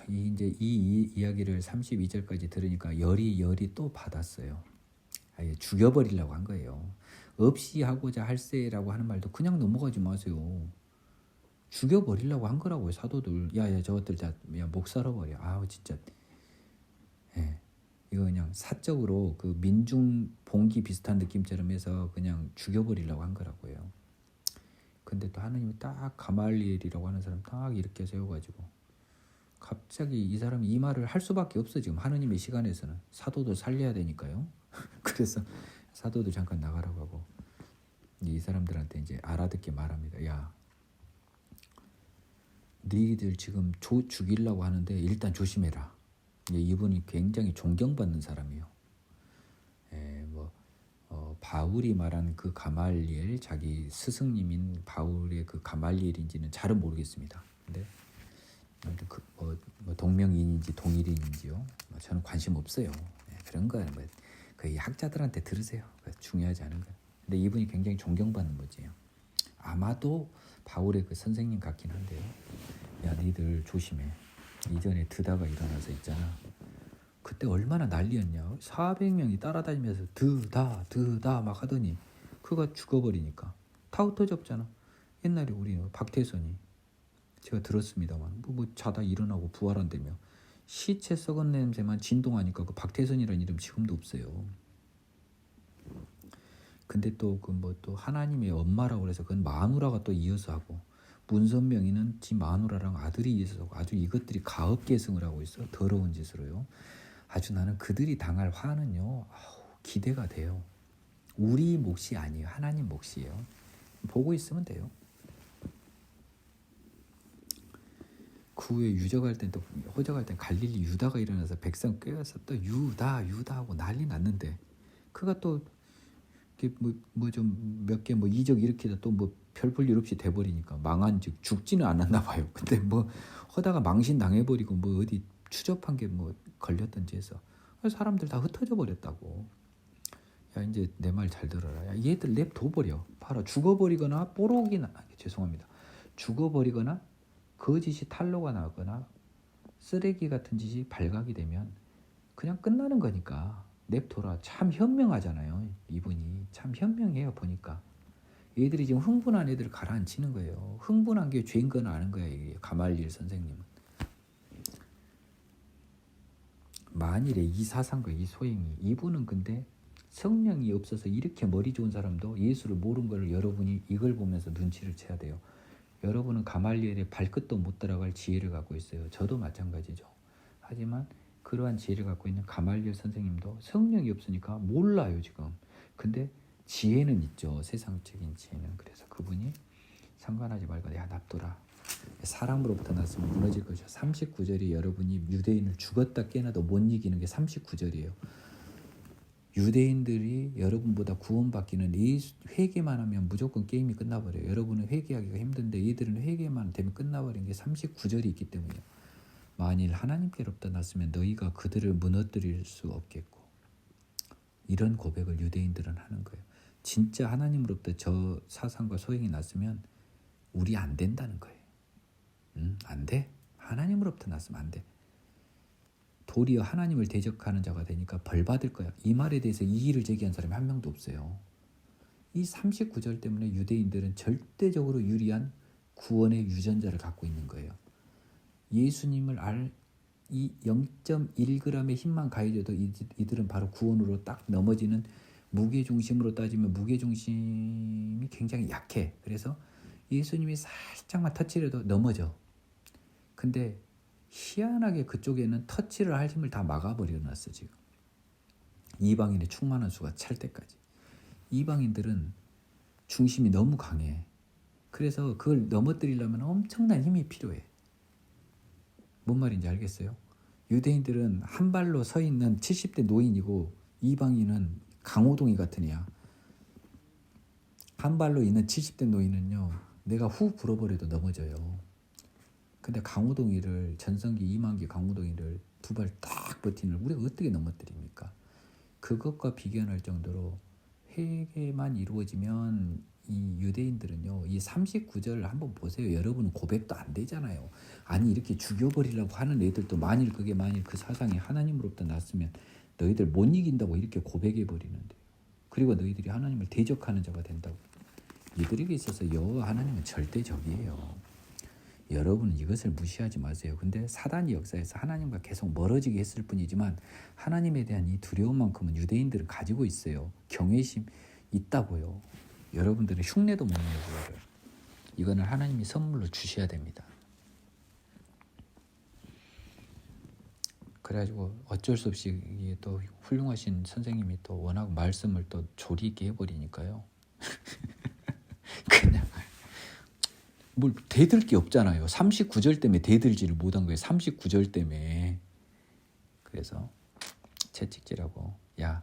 이제 이 이야기를 32절까지 들으니까 열이 또 받았어요. 아예 죽여버리려고 한 거예요. 없이 하고자 할세라고 하는 말도 그냥 넘어가지 마세요. 죽여버리려고 한 거라고요. 사도들. 야야 저것들 다 목 썰어버려. 아우 진짜. 예. 이거 그냥 사적으로 그 민중 봉기 비슷한 느낌처럼 해서 그냥 죽여버리려고 한 거라고요. 근데 또 하나님이 딱 가말리엘이라고 하는 사람 딱 이렇게 세워가지고 갑자기 이 사람이 이 말을 할 수밖에 없어. 지금 하느님의 시간에서는 사도도 살려야 되니까요. 그래서 사도도 잠깐 나가라고 하고 이 사람들한테 이제 알아듣게 말합니다. 야, 너희들 지금 죽이려고 하는데 일단 조심해라. 이분이 굉장히 존경받는 사람이에요. 바울이 말한 그 가말리엘, 자기 스승님인 바울의 그 가말리엘인지는 잘은 모르겠습니다. 근데 동명이인인지 동일인인지요. 저는 관심 없어요. 그런 거는 그 학자들한테 들으세요. 중요하지 않은 거예요. 근데 이분이 굉장히 존경받는 분이에요. 아마도 바울의 그 선생님 같긴 한데요. 야, 너희들 조심해. 이전에 드다가 일어나서 있잖아. 그때 얼마나 난리였냐. 400명이 따라다니면서 드다 막 하더니 그가 죽어버리니까 다 흩어졌잖아. 옛날에 우리 박태선이 제가 들었습니다만 뭐 자다 일어나고 부활한다며 시체 썩은 냄새만 진동하니까 그 박태선이라는 이름 지금도 없어요. 근데 또 또 하나님의 엄마라고 그래서 그건 마누라가 또 이어서 하고 문선명이는 지 마누라랑 아들이 이어서 하고 아주 이것들이 가업계승을 하고 있어. 더러운 짓으로요. 아주 나는 그들이 당할 화는요 기대가 돼요. 우리 몫이 아니에요. 하나님 몫이에요. 보고 있으면 돼요. 그 후에 유적할 땐 또 호적할 땐 갈릴리 유다가 일어나서 백성 꾀어서 또 유다 하고 난리 났는데 그가 또 좀 몇 개 이적 일으키다 또 별 볼 일 없이 돼버리니까 망한즉 죽지는 않았나 봐요. 근데 하다가 망신 당해버리고 어디 추접한 게 걸렸던지 해서 사람들 다 흩어져 버렸다고. 야 이제 내 말 잘 들어라. 야 얘들 냅둬버려. 봐라 죽어버리거나 뽀록이나 죄송합니다. 죽어버리거나 거짓이 탄로가 나거나 쓰레기 같은 짓이 발각이 되면 그냥 끝나는 거니까 냅둬라. 참 현명하잖아요. 이분이 참 현명해요. 보니까 얘들이 지금 흥분한 애들 가라앉히는 거예요. 흥분한 게 죄인 건 아는 거야. 이게 가말리엘 선생님은. 만일에 이 사상과 이 소행이 이분은 근데 성령이 없어서 이렇게 머리 좋은 사람도 예수를 모르는 걸 여러분이 이걸 보면서 눈치를 채야 돼요. 여러분은 가말리엘의 발끝도 못 따라갈 지혜를 갖고 있어요. 저도 마찬가지죠. 하지만 그러한 지혜를 갖고 있는 가말리엘 선생님도 성령이 없으니까 몰라요 지금. 근데 지혜는 있죠. 세상적인 지혜는. 그래서 그분이 상관하지 말고 야 납둬라. 사람으로부터 났으면 무너질 것이야. 39절이 여러분이 유대인을 죽었다 깨나도 못 이기는 게 39절이에요. 유대인들이 여러분보다 구원받기는 회개만 하면 무조건 게임이 끝나버려요. 여러분은 회개하기가 힘든데 얘들은 회개만 되면 끝나버린 게 39절이 있기 때문이에요. 만일 하나님께로부터 났으면 너희가 그들을 무너뜨릴 수 없겠고. 이런 고백을 유대인들은 하는 거예요. 진짜 하나님으로부터 저 사상과 소행이 났으면 우리 안 된다는 거예요. 안 돼. 하나님으로부터 났으면 안 돼. 도리어 하나님을 대적하는 자가 되니까 벌 받을 거야. 이 말에 대해서 이의를 제기한 사람이 한 명도 없어요. 이 39절 때문에 유대인들은 절대적으로 유리한 구원의 유전자를 갖고 있는 거예요. 예수님을 이 0.1g의 힘만 가해져도 이들은 바로 구원으로 딱 넘어지는, 무게중심으로 따지면 무게중심이 굉장히 약해. 그래서 예수님이 살짝만 터치를 해도 넘어져. 근데 희한하게 그쪽에는 터치를 할 힘을 다 막아버려놨어. 지금 이방인의 충만한 수가 찰 때까지. 이방인들은 중심이 너무 강해. 그래서 그걸 넘어뜨리려면 엄청난 힘이 필요해. 뭔 말인지 알겠어요? 유대인들은 한 발로 서 있는 70대 노인이고, 이방인은 강호동이 같은 애야. 한 발로 있는 70대 노인은요, 내가 후 불어버려도 넘어져요. 근데 강호동이를, 전성기 이만기 강호동이를 두 발 딱 버티는 우리가 어떻게 넘어뜨립니까? 그것과 비교할 정도로 회개만 이루어지면, 이 유대인들은요, 이 39절을 한번 보세요. 여러분은 고백도 안 되잖아요. 아니 이렇게 죽여버리려고 하는 애들도 만일 그 사상이 하나님으로부터 났으면 너희들 못 이긴다고 이렇게 고백해버리는데, 그리고 너희들이 하나님을 대적하는 자가 된다고. 이들에게 있어서 여호와 하나님은 절대적이에요. 여러분은 이것을 무시하지 마세요. 근데 사단이 역사에서 하나님과 계속 멀어지게 했을 뿐이지만, 하나님에 대한 이 두려움만큼은 유대인들은 가지고 있어요. 경외심 있다고요. 여러분들은 흉내도 못 내고요. 이거는 하나님이 선물로 주셔야 됩니다. 그래가지고 어쩔 수 없이 이게 또 훌륭하신 선생님이 또 워낙 말씀을 또 조리 있게 해버리니까요. 그냥 뭘 대들 게 없잖아요. 39절 때문에 대들지를 못한 거예요. 39절 때문에. 그래서 채찍질하고, 야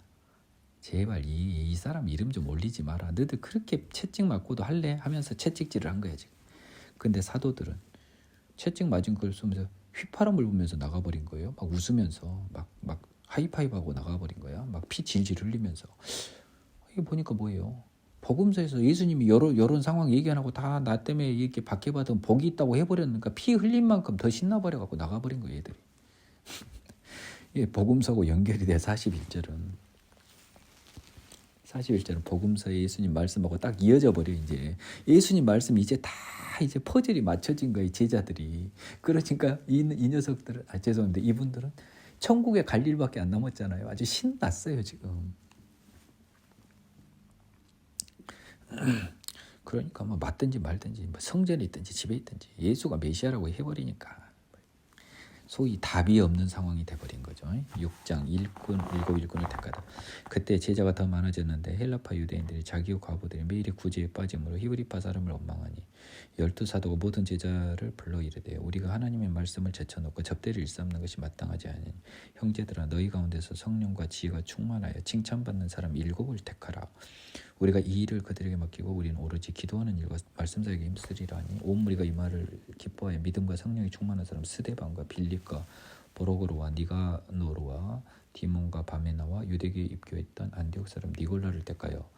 제발 이 사람 이름 좀 올리지 마라. 너희들 그렇게 채찍 맞고도 할래? 하면서 채찍질을 한 거야 지금. 근데 사도들은 채찍 맞은 걸 쏘면서 휘파람을 불면서 나가버린 거예요. 막 웃으면서 막 하이파이브하고 나가버린 거야. 막 피 질질 흘리면서. 이게 보니까 뭐예요? 복음서에서 예수님이 이런 상황 얘기 안 하고 다 나 때문에 이렇게 박해받은 복이 있다고 해버렸으니까 피 흘린 만큼 더 신나버려갖고 나가버린 거예요 얘들이. 예, 복음서하고 연결이 돼. 41절은 복음서에 예수님 말씀하고 딱 이어져 버려. 이제 예수님 말씀 이제 다 이제 퍼즐이 맞춰진 거예요 제자들이. 그러니까 이 녀석들은, 죄송한데 이분들은 천국에 갈 일밖에 안 남았잖아요. 아주 신났어요 지금. 그러니까 뭐 맞든지 말든지, 뭐 성전에 있든지 집에 있든지 예수가 메시아라고 해버리니까 소위 답이 없는 상황이 돼버린 거죠. 6장 일곱 일꾼을 택하다. 그때 제자가 더 많아졌는데 헬라파 유대인들이 자기 과부들이 매일의 구제에 빠짐으로 히브리파 사람을 원망하니 12사도가 모든 제자를 불러 이르되, 우리가 하나님의 말씀을 제쳐놓고 접대를 일삼는 것이 마땅하지 않으니 형제들아, 너희 가운데서 성령과 지혜가 충만하여 칭찬받는 사람 7을 택하라. 우리가 이 일을 그들에게 맡기고 우리는 오로지 기도하는 일과 말씀사에게 힘쓰리라니. 온 무리가 이 말을 기뻐하여 믿음과 성령이 충만한 사람 스데반과 빌립과 보로고로와 니가노르와 디몬과 바메나와 유대교에 입교했던 안디옥 사람 니골라를 택하여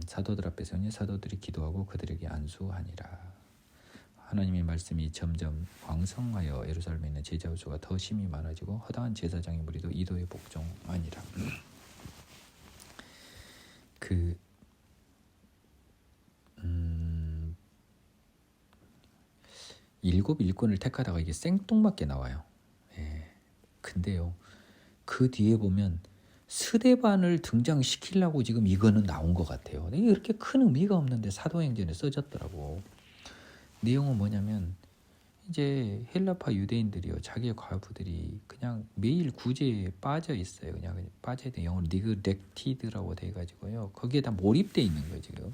사도들 앞에 세우니 사도들이 기도하고 그들에게 안수하니라. 하나님의 말씀이 점점 왕성하여 예루살렘에 있는 제자 수가 더 심히 많아지고 허다한 제사장의 무리도 이도에 복종하니라. 일곱 일꾼을 택하다가 이게 생뚱맞게 나와요. 예. 근데요, 그 뒤에 보면 스데반을 등장시키려고 지금 이거는 나온 것 같아요. 이게 그렇게 큰 의미가 없는데 사도행전에 써졌더라고. 내용은 뭐냐면, 이제 헬라파 유대인들이요, 자기의 과부들이 그냥 매일 구제에 빠져 있어요. 그냥 빠져야 돼. 영어로 니그렉티드라고 돼가지고요, 거기에 다 몰입돼 있는 거예요 지금.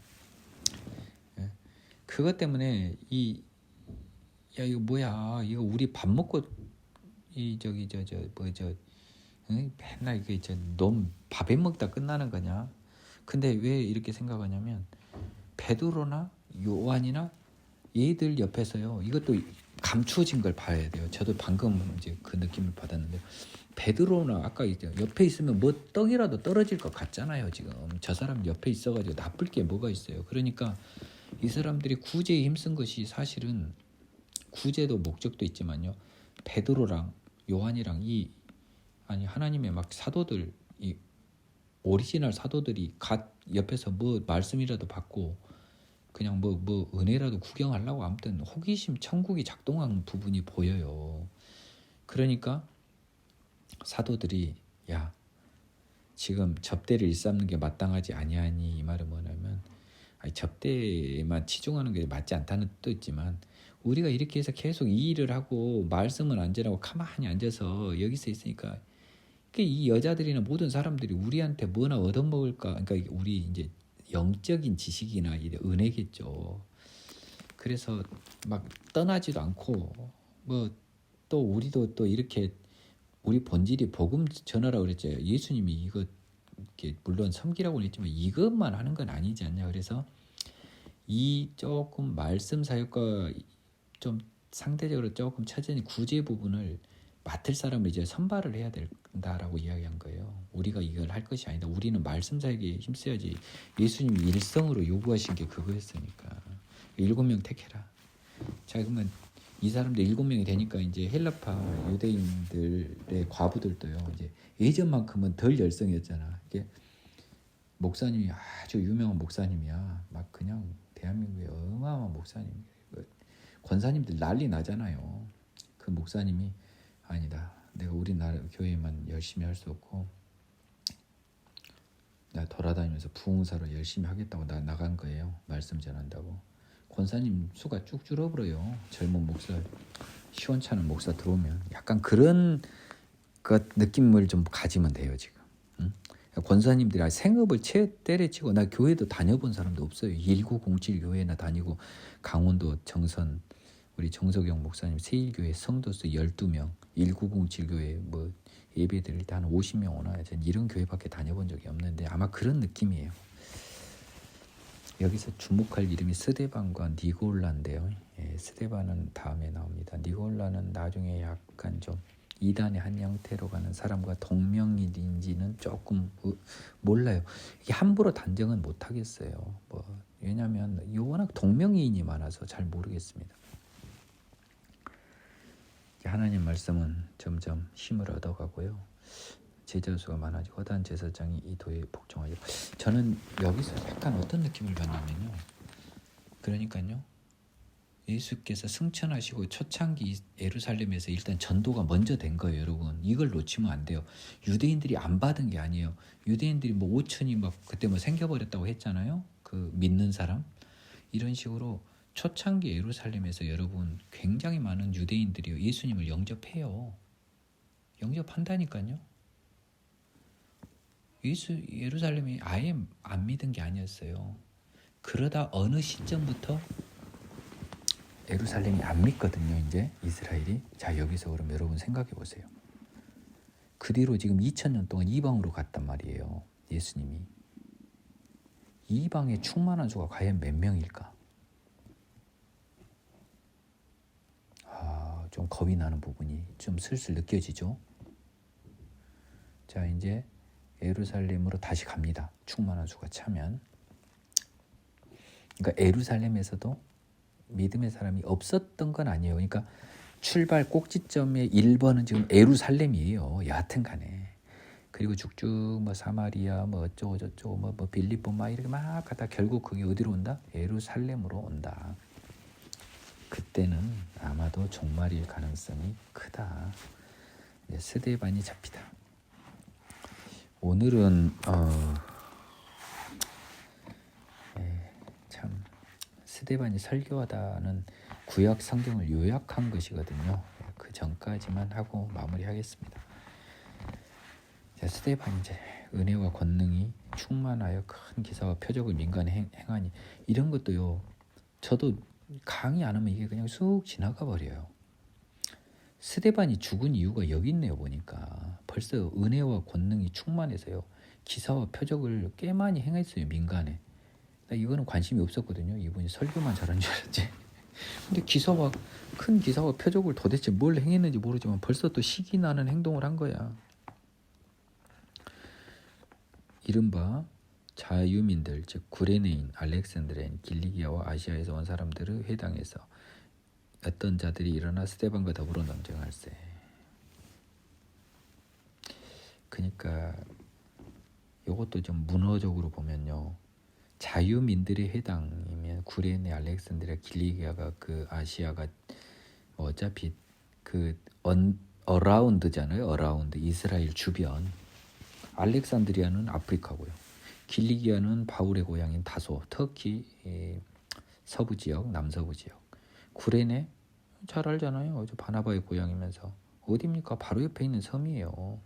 예. 그것 때문에 야 이거 뭐야, 이거 우리 밥 먹고 맨날 이게 넌 밥에 먹다 끝나는 거냐? 근데 왜 이렇게 생각하냐면, 베드로나 요한이나 얘들 옆에서요, 이것도 감추어진 걸 봐야 돼요. 저도 방금 이제 그 느낌을 받았는데, 베드로나 아까 이제 옆에 있으면 뭐 떡이라도 떨어질 것 같잖아요. 지금 저 사람 옆에 있어가지고 나쁠 게 뭐가 있어요. 그러니까 이 사람들이 구제에 힘쓴 것이, 사실은 구제도 목적도 있지만요, 베드로랑 요한이랑 이 아니 하나님의 막 사도들 이 오리지널 사도들이 갓 옆에서 뭐 말씀이라도 받고 그냥 뭐 은혜라도 구경하려고 아무튼 호기심 천국이 작동하는 부분이 보여요. 그러니까 사도들이 야 지금 접대를 일삼는 게 마땅하지 아니하니 이 말은 뭐냐면 아니, 접대에만 치중하는 게 맞지 않다는 뜻도 있지만 우리가 이렇게 해서 계속 이 일을 하고 말씀은 안 전하고 가만히 앉아서 여기서 있으니까 이 여자들이나 모든 사람들이 우리한테 뭐나 얻어먹을까? 그러니까 우리 이제 영적인 지식이나 은혜겠죠. 그래서 막 떠나지도 않고 뭐 또 우리도 또 이렇게 우리 본질이 복음 전하라고 그랬죠. 예수님이 이거 이렇게 물론 섬기라고는 했지만 이것만 하는 건 아니지 않냐. 그래서 이 조금 말씀 사역과 좀 상대적으로 조금 처진 구제 부분을 맡을 사람을 이제 선발을 해야 된다라고 이야기한 거예요. 우리가 이걸 할 것이 아니다. 우리는 말씀 사역에 힘써야지. 예수님이 일성으로 요구하신 게 그거였으니까. 7명 택해라. 자 그러면 이 사람들 7명이 되니까 이제 헬라파 유대인들의 과부들도요. 이제 예전만큼은 덜 열성이었잖아. 이게 목사님이 아주 유명한 목사님이야. 막 그냥 대한민국의 어마어마한 목사님. 권사님들 난리 나잖아요. 그 목사님이 아니다. 내가 우리나라 교회만 열심히 할 수 없고 나 돌아다니면서 부흥사로 열심히 하겠다고 나간 거예요. 말씀 전한다고. 권사님 수가 쭉 줄어버려요. 젊은 목사, 시원찮은 목사 들어오면 약간 그런 것 느낌을 좀 가지면 돼요 지금. 응? 권사님들이 생업을 때려치고 나 교회도 다녀본 사람도 없어요. 1907 교회나 다니고 강원도 정선 우리 정석영 목사님 세일교회 성도수 12명 1907 교회 뭐 예배 드릴 때 한 50명 오나 전 이런 교회밖에 다녀본 적이 없는데 아마 그런 느낌이에요. 여기서 주목할 이름이 스데반과 니골라인데요. 예, 스데반은 다음에 나옵니다. 니골라는 나중에 약간 좀 이단의 한 형태로 가는 사람과 동명인인지는 조금 몰라요. 이게 함부로 단정은 못 하겠어요. 뭐 왜냐하면 워낙 동명이인이 많아서 잘 모르겠습니다. 하나님 말씀은 점점 힘을 얻어가고요. 제자 수가 많아지고 허다한 제사장이 이 도에 복종하죠. 저는 여기서 약간 어떤 느낌을 받냐면요. 그러니까요. 예수께서 승천하시고 초창기 예루살렘에서 일단 전도가 먼저 된 거예요, 여러분. 이걸 놓치면 안 돼요. 유대인들이 안 받은 게 아니에요. 유대인들이 뭐 5천이 막 그때 뭐 생겨버렸다고 했잖아요. 그 믿는 사람. 이런 식으로 초창기 예루살렘에서 여러분 굉장히 많은 유대인들이 예수님을 영접해요. 영접한다니까요. 예루살렘이 아예 안 믿은 게 아니었어요. 그러다 어느 시점부터 예루살렘이 안 믿거든요. 이제 이스라엘이. 자 여기서 그럼 여러분 생각해 보세요. 그 뒤로 지금 2000년 동안 이방으로 갔단 말이에요. 예수님이. 이방의 충만한 수가 과연 몇 명일까? 좀 겁이 나는 부분이 좀 슬슬 느껴지죠. 자 이제 예루살렘으로 다시 갑니다. 충만한 수가 차면. 그러니까 예루살렘에서도 믿음의 사람이 없었던 건 아니에요. 그러니까 출발 꼭지점의 1번은 지금 예루살렘이에요. 여하튼 간에. 그리고 쭉쭉 뭐 사마리아 뭐 어쩌고 저쩌고 뭐 빌립보 막 이렇게 막 가다 결국 그게 어디로 온다? 예루살렘으로 온다. 그때는 아마도 종말일 가능성이 크다. 스데반이 잡히다. 오늘은 참 스데반이 설교하다는 구약 성경을 요약한 것이거든요. 그 전까지만 하고 마무리하겠습니다. 자, 스데반이 이제 은혜와 권능이 충만하여 큰 기사와 표적을 민간에 행하니 이런 것도요. 저도 강의 안 하면 이게 그냥 쑥 지나가 버려요. 스데반이 죽은 이유가 여기 있네요. 보니까 벌써 은혜와 권능이 충만해서요. 기사와 표적을 꽤 많이 행했어요. 민간에. 이거는 관심이 없었거든요. 이분이 설교만 잘한 줄 알았지. 근데 큰 기사와 표적을 도대체 뭘 행했는지 모르지만 벌써 또 시기 나는 행동을 한 거야. 이른바 자유민들, 즉 구레네인, 알렉산드레인, 길리기아와 아시아에서 온 사람들의 회당에서 어떤 자들이 일어나 스데반과 더불어 논쟁할세. 그러니까 이것도 좀 문어적으로 보면요. 자유민들의 회당이면 구레네, 알렉산드리아, 길리기아가 그 아시아가 어차피 그 어라운드잖아요. 어라운드 이스라엘 주변. 알렉산드리아는 아프리카고요. 길리기아는 바울의 고향인 다소, 터키 서부 지역, 남서부 지역. 구레네 잘 알잖아요. 저 바나바의 고향이면서 어디입니까? 바로 옆에 있는 섬이에요.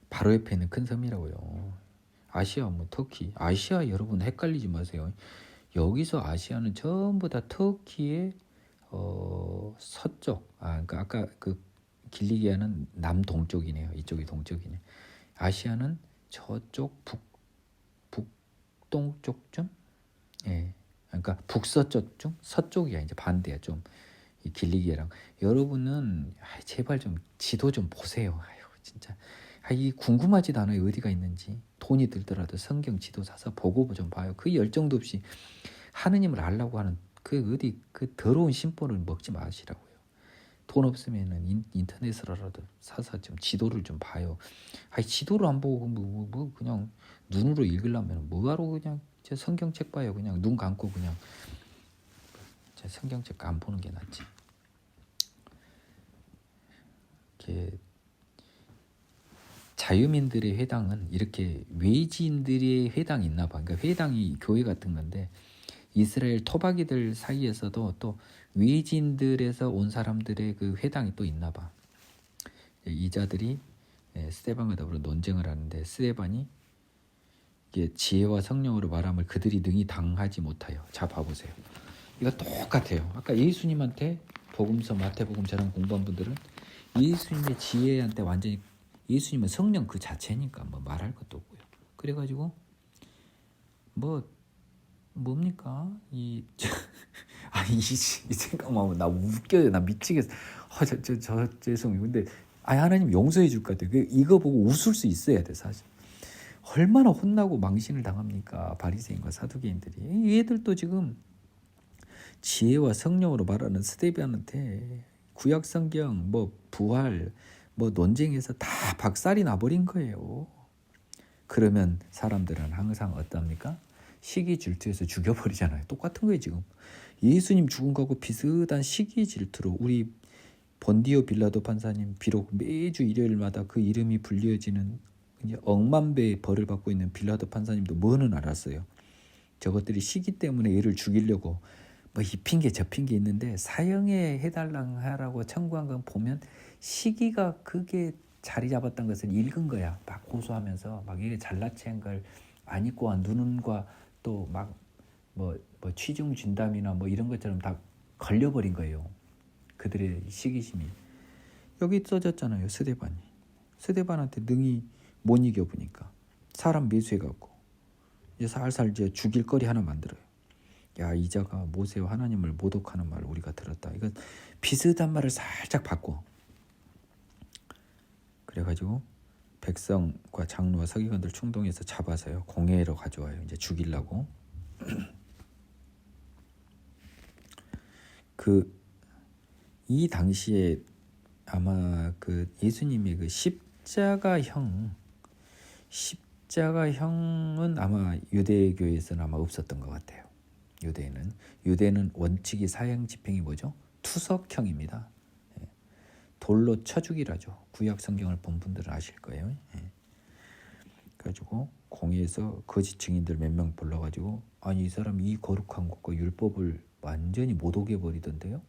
바로 옆에 있는 큰 섬이라고요. 아시아 뭐 터키. 아시아 여러분 헷갈리지 마세요. 여기서 아시아는 전부 다 터키의 서쪽. 그러니까 아까 그 길리기아는 남동쪽이네요. 이쪽이 동쪽이네. 아시아는 저쪽 북동쪽쯤? 예. 그러니까 북서쪽쯤? 서쪽이야. 이제 반대야 좀. 이 길리기아랑. 여러분은 제발 좀 지도 좀 보세요. 아유, 진짜. 이 궁금하지도 않아요. 어디가 있는지. 돈이 들더라도 성경 지도 사서 보고 좀 봐요. 그 열정도 없이 하느님을 알라고 하는 그 어디 그 더러운 심보를 먹지 마시라고요. 돈 없으면은 인터넷으로라도 사서 좀 지도를 좀 봐요. 지도를 안 보고 뭐 그냥 눈으로 읽으려면 뭐하러 그냥 제 성경책 봐요. 그냥 눈 감고 그냥 제 성경책 안 보는 게 낫지. 이렇게 자유민들의 회당은 이렇게 외지인들의 회당이 있나 봐. 그러니까 회당이 교회 같은 건데 이스라엘 토박이들 사이에서도 또 외지인들에서 온 사람들의 그 회당이 또 있나 봐. 이 자들이 스데반과 더불어 논쟁을 하는데 스데반이 이게 지혜와 성령으로 말함을 그들이 능히 당하지 못하여. 자 봐보세요. 이거 똑같아요. 아까 예수님한테 복음서 마태복음처럼 공부한 분들은 예수님의 지혜한테 완전히 예수님은 성령 그 자체니까 뭐 말할 것도 없고요. 그래가지고 뭡니까 이 생각만 하면 나 웃겨요. 나 미치겠어. 죄송해요. 근데 하나님 용서해 줄 것 같아요. 이거 보고 웃을 수 있어야 돼 사실. 얼마나 혼나고 망신을 당합니까 바리새인과 사두개인들이. 얘들도 지금 지혜와 성령으로 말하는 스데반한테 구약 성경 부활 논쟁에서 다 박살이 나버린 거예요. 그러면 사람들은 항상 어떻습니까? 시기 질투해서 죽여버리잖아요. 똑같은 거예요 지금. 예수님 죽은 거하고 비슷한 시기 질투로 우리 본디오 빌라도 판사님 비록 매주 일요일마다 그 이름이 불려지는 이제 억만 배의 벌을 받고 있는 빌라도 판사님도 뭐는 알았어요. 저것들이 시기 때문에 얘를 죽이려고 이 핑계 저 핑계 있는데 사형에 해달라고 청구한 건 보면 시기가 그게 자리 잡았던 것을 읽은 거야. 막 고소하면서 막 이게 잘나치한 걸 안 읽고 눈과 또 막 취중 진담이나 이런 것처럼 다 걸려버린 거예요. 그들의 시기심이. 여기 써졌잖아요. 스데반한테 능히 못 이겨보니까 사람 매수해갖고 이제 살살 이제 죽일 거리 하나 만들어요. 야, 이자가 모세와 하나님을 모독하는 말 우리가 들었다. 이거 비슷한 말을 살짝 바꿔. 그래가지고 백성과 장로와 서기관들 충동해서 잡아서요 공회로 가져와요. 이제 죽이려고. 이 당시에 아마 그 예수님의 그 십자가형은 아마 유대교에서는 아마 없었던 것 같아요. 유대는 원칙이 사형 집행이 뭐죠? 투석형입니다. 돌로 쳐 죽이라죠. 구약 성경을 본 분들은 아실 거예요. 그래가지고 공회에서 거짓 증인들 몇 명 불러가지고 이 사람 이 거룩한 곳과 율법을 완전히 못 오게 버리던데요.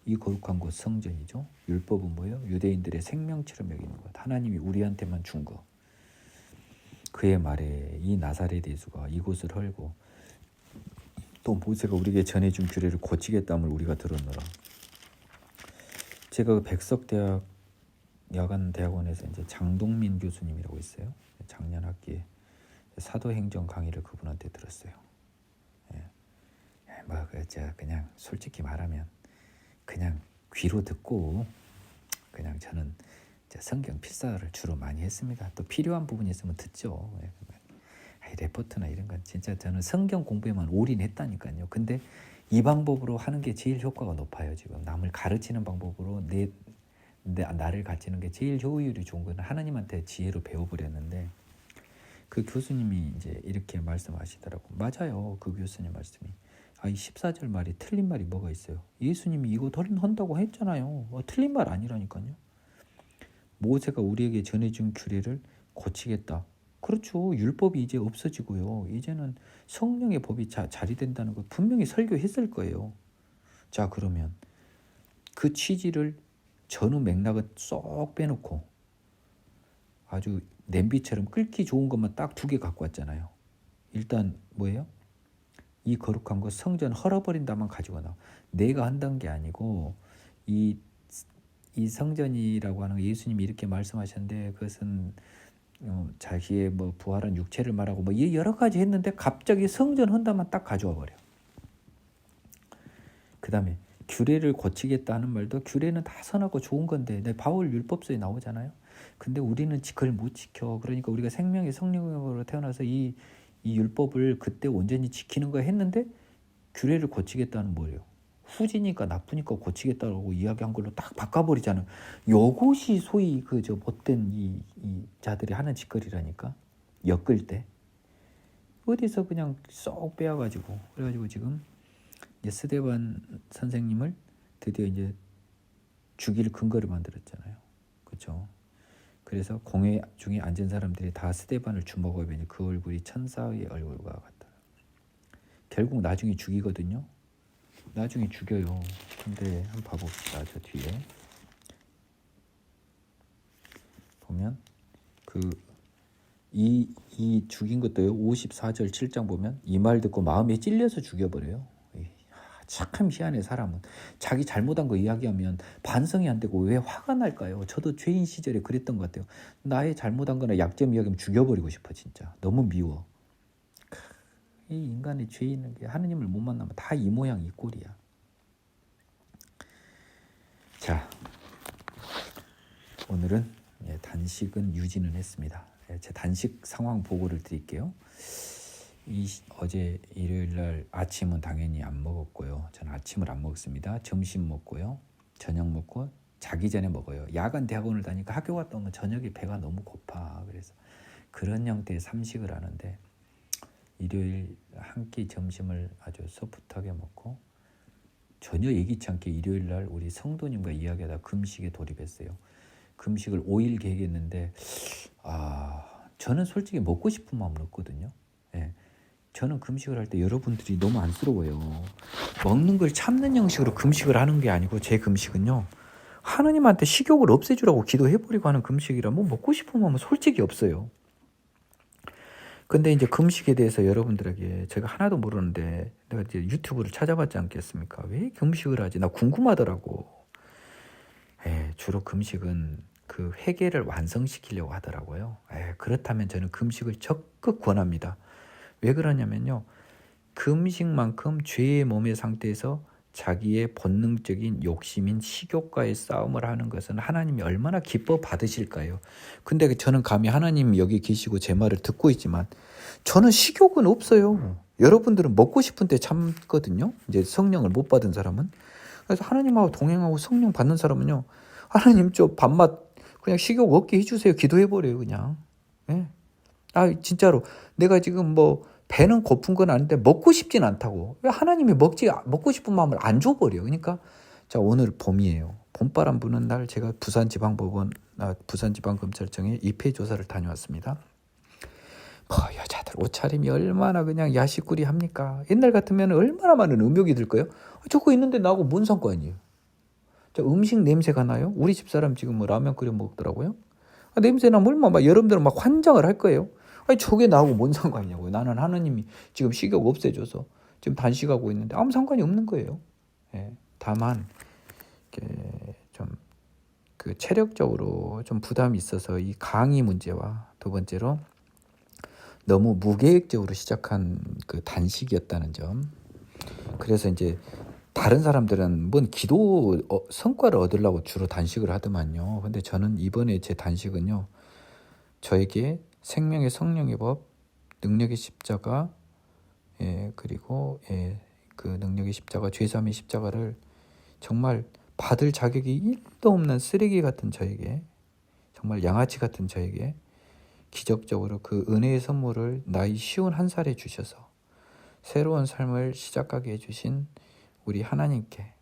이 거룩한 곳 성전이죠. 율법은 뭐예요? 유대인들의 생명처럼 여기는 것. 하나님이 우리한테만 준 거. 그의 말에 이 나사렛 예수가 이곳을 헐고 또 모세가 우리에게 전해준 규례를 고치겠다함을 우리가 들었노라. 제가 백석대학 야간대학원에서 이제 장동민 교수님이라고 있어요. 작년 학기에 사도행전 강의를 그분한테 들었어요. 그냥 솔직히 말하면 그냥 귀로 듣고 그냥 저는 성경 필사를 주로 많이 했습니다. 또 필요한 부분이 있으면 듣죠. 레포트나 이런 건 진짜 저는 성경 공부에만 올인했다니까요. 근데 이 방법으로 하는 게 제일 효과가 높아요. 지금 남을 가르치는 방법으로 나를 가르치는 게 제일 효율이 좋은 건 하나님한테 지혜로 배워버렸는데 그 교수님이 이제 이렇게 말씀하시더라고. 맞아요. 그 교수님 말씀이. 이 14절 말이 틀린 말이 뭐가 있어요? 예수님이 이거 한다고 했잖아요. 틀린 말 아니라니까요. 모세가 우리에게 전해준 규례를 고치겠다. 그렇죠. 율법이 이제 없어지고요. 이제는 성령의 법이 자리된다는 거 분명히 설교했을 거예요. 자, 그러면 그 취지를 전후 맥락을 쏙 빼놓고 아주 냄비처럼 끓기 좋은 것만 딱 2개 갖고 왔잖아요. 일단 뭐예요? 이 거룩한 거 성전 헐어버린다만 가지고 나와. 내가 한다는 게 아니고 이 성전이라고 하는 거 예수님이 이렇게 말씀하셨는데 그것은 자기의 뭐 부활한 육체를 말하고 뭐 여러 가지 했는데 갑자기 성전 헌다만 딱 가져와 버려. 그 다음에 규례를 고치겠다 하는 말도 규례는 다 선하고 좋은 건데 바울 율법서에 나오잖아요. 근데 우리는 그걸 못 지켜. 그러니까 우리가 생명의 성령으로 태어나서 이 율법을 그때 온전히 지키는 거 했는데 규례를 고치겠다는 뭐예요? 후지니까 나쁘니까 고치겠다고 이야기한 걸로 딱 바꿔버리잖아요. 요것이 소위 저 못된 이 자들이 하는 짓거리라니까. 엮을 때 어디서 그냥 쏙 빼와가지고 그래가지고 지금 이제 스데반 선생님을 드디어 이제 죽일 근거를 만들었잖아요. 그렇죠? 그래서 공회 중에 앉은 사람들이 다 스데반을 주목하면 그 얼굴이 천사의 얼굴과 같다. 결국 나중에 죽이거든요. 나중에 죽여요. 근데 한번 봐봅시다. 저 뒤에 보면 이 죽인 것도요. 54절 7장 보면 이 말 듣고 마음에 찔려서 죽여버려요. 참 희한해. 사람은 자기 잘못한 거 이야기하면 반성이 안 되고 왜 화가 날까요? 저도 죄인 시절에 그랬던 것 같아요. 나의 잘못한 거나 약점 이야기하면 죽여버리고 싶어. 진짜 너무 미워. 이 인간의 죄인은 하느님을 못 만나면 다 이 모양 이 꼴이야. 자, 오늘은 단식은 유지는 했습니다. 제 단식 상황 보고를 드릴게요. 어제 일요일날 아침은 당연히 안 먹었고요. 저는 아침을 안 먹었습니다. 점심 먹고요. 저녁 먹고 자기 전에 먹어요. 야간 대학원을 다니까 학교 갔다 오면 저녁에 배가 너무 고파. 그래서 그런 형태의 삼식을 하는데 일요일 한 끼 점심을 아주 소프트하게 먹고 전혀 예기치 않게 일요일날 우리 성도님과 이야기하다 금식에 돌입했어요. 금식을 5일 계획했는데 저는 솔직히 먹고 싶은 마음은 없거든요. 저는 금식을 할 때 여러분들이 너무 안쓰러워요. 먹는 걸 참는 형식으로 금식을 하는 게 아니고 제 금식은요. 하느님한테 식욕을 없애주라고 기도해버리고 하는 금식이라 뭐 먹고 싶은 마음은 솔직히 없어요. 근데 이제 금식에 대해서 여러분들에게 제가 하나도 모르는데 내가 이제 유튜브를 찾아봤지 않겠습니까? 왜 금식을 하지? 나 궁금하더라고. 주로 금식은 그 회개를 완성시키려고 하더라고요. 그렇다면 저는 금식을 적극 권합니다. 왜 그러냐면요. 금식만큼 죄의 몸의 상태에서 자기의 본능적인 욕심인 식욕과의 싸움을 하는 것은 하나님이 얼마나 기뻐 받으실까요? 근데 저는 감히 하나님이 여기 계시고 제 말을 듣고 있지만 저는 식욕은 없어요. 여러분들은 먹고 싶은 때 참거든요. 이제 성령을 못 받은 사람은. 그래서 하나님하고 동행하고 성령 받는 사람은요. 하나님 저 밥맛 그냥 식욕 없게 해주세요. 기도해버려요 그냥. 진짜로 내가 지금 뭐 배는 고픈 건 아닌데 먹고 싶진 않다고. 왜 하나님이 먹고 싶은 마음을 안 줘버려. 그러니까 자 오늘 봄이에요. 봄바람 부는 날 제가 부산지방검찰청에 입회조사를 다녀왔습니다. 여자들 옷차림이 얼마나 그냥 야식구리 합니까? 옛날 같으면 얼마나 많은 음욕이 들 거예요? 저거 있는데 나하고 뭔 상관이에요? 자, 음식 냄새가 나요? 우리 집사람 지금 뭐 라면 끓여 먹더라고요. 냄새 나면 얼마나 막 여러분들은 막 환장을 할 거예요. 저게 나하고 뭔 상관이냐고요. 나는 하나님이 지금 식욕 없애줘서 지금 단식하고 있는데 아무 상관이 없는 거예요. 다만 좀 그 체력적으로 좀 부담이 있어서 이 강의 문제와 두 번째로 너무 무계획적으로 시작한 그 단식이었다는 점. 그래서 이제 다른 사람들은 뭔 기도 성과를 얻으려고 주로 단식을 하더만요. 근데 저는 이번에 제 단식은요. 저에게 생명의 성령의 법, 능력의 십자가, 그리고 그 능력의 십자가, 죄사함의 십자가를 정말 받을 자격이 1도 없는 쓰레기 같은 저에게, 정말 양아치 같은 저에게 기적적으로 그 은혜의 선물을 나이 쉬운 한 살에 주셔서 새로운 삶을 시작하게 해주신 우리 하나님께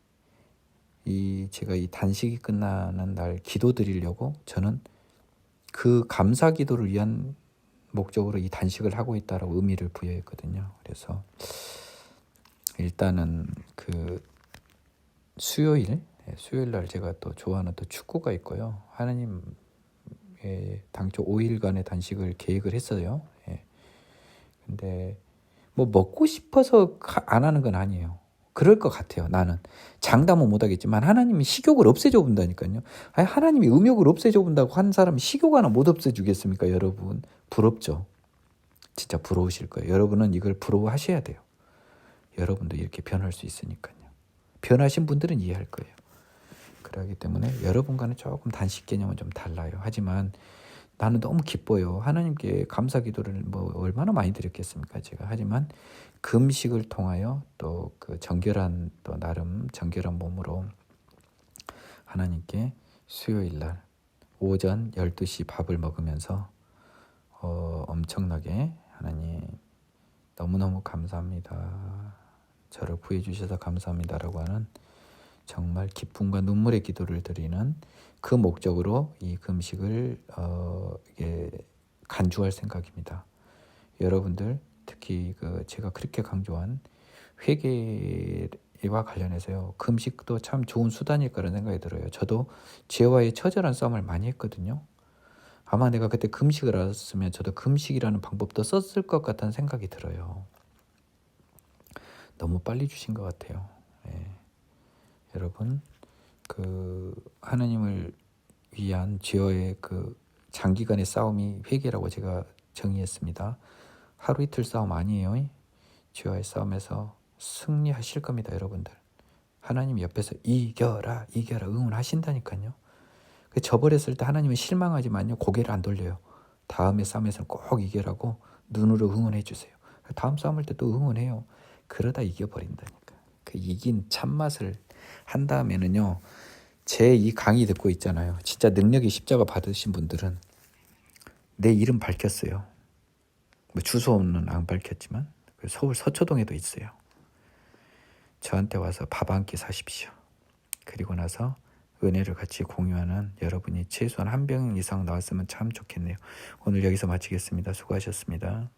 제가 이 단식이 끝나는 날 기도드리려고 저는 그 감사 기도를 위한 목적으로 이 단식을 하고 있다라고 의미를 부여했거든요. 그래서 일단은 그 수요일 날 제가 또 좋아하는 또 축구가 있고요. 하나님 당초 5일간의 단식을 계획을 했어요. 근데 뭐 먹고 싶어서 안 하는 건 아니에요. 그럴 것 같아요. 나는 장담은 못하겠지만 하나님이 식욕을 없애줘 본다니까요. 아니, 하나님이 음욕을 없애줘 본다고 한 사람이 식욕 하나 못 없애주겠습니까? 여러분 부럽죠. 진짜 부러우실 거예요. 여러분은 이걸 부러워하셔야 돼요. 여러분도 이렇게 변할 수 있으니까요. 변하신 분들은 이해할 거예요. 그렇기 때문에 여러분과는 조금 단식 개념은 좀 달라요. 하지만 나는 너무 기뻐요. 하나님께 감사 기도를 뭐 얼마나 많이 드렸겠습니까, 제가. 하지만 금식을 통하여 또 그 정결한, 또 나름 정결한 몸으로 하나님께 수요일 날 오전 12시 밥을 먹으면서 엄청나게 하나님 너무너무 감사합니다. 저를 구해주셔서 감사합니다라고 하는 정말 기쁨과 눈물의 기도를 드리는 그 목적으로 이 금식을 간주할 생각입니다. 여러분들 특히 제가 그렇게 강조한 회개와 관련해서요. 금식도 참 좋은 수단일 거라는 생각이 들어요. 저도 죄와의 처절한 싸움을 많이 했거든요. 아마 내가 그때 금식을 알았으면 저도 금식이라는 방법도 썼을 것 같다는 생각이 들어요. 너무 빨리 주신 것 같아요. 여러분 하나님을 위한 죄와의 장기간의 싸움이 회개라고 제가 정의했습니다. 하루 이틀 싸움 아니에요. 죄와의 싸움에서 승리하실 겁니다, 여러분들. 하나님 옆에서 이겨라 응원하신다니까요. 저버렸을 때 하나님은 실망하지만요, 고개를 안 돌려요. 다음의 싸움에서는 꼭 이겨라고 눈으로 응원해 주세요. 다음 싸움할 때 또 응원해요. 그러다 이겨버린다니까. 그 이긴 참맛을 한 다음에는요, 제 이 강의 듣고 있잖아요. 진짜 능력이 십자가 받으신 분들은 내 이름 밝혔어요. 뭐 주소는 안 밝혔지만 서울 서초동에도 있어요. 저한테 와서 밥 한 끼 사십시오. 그리고 나서 은혜를 같이 공유하는 여러분이 최소한 한 병 이상 나왔으면 참 좋겠네요. 오늘 여기서 마치겠습니다. 수고하셨습니다.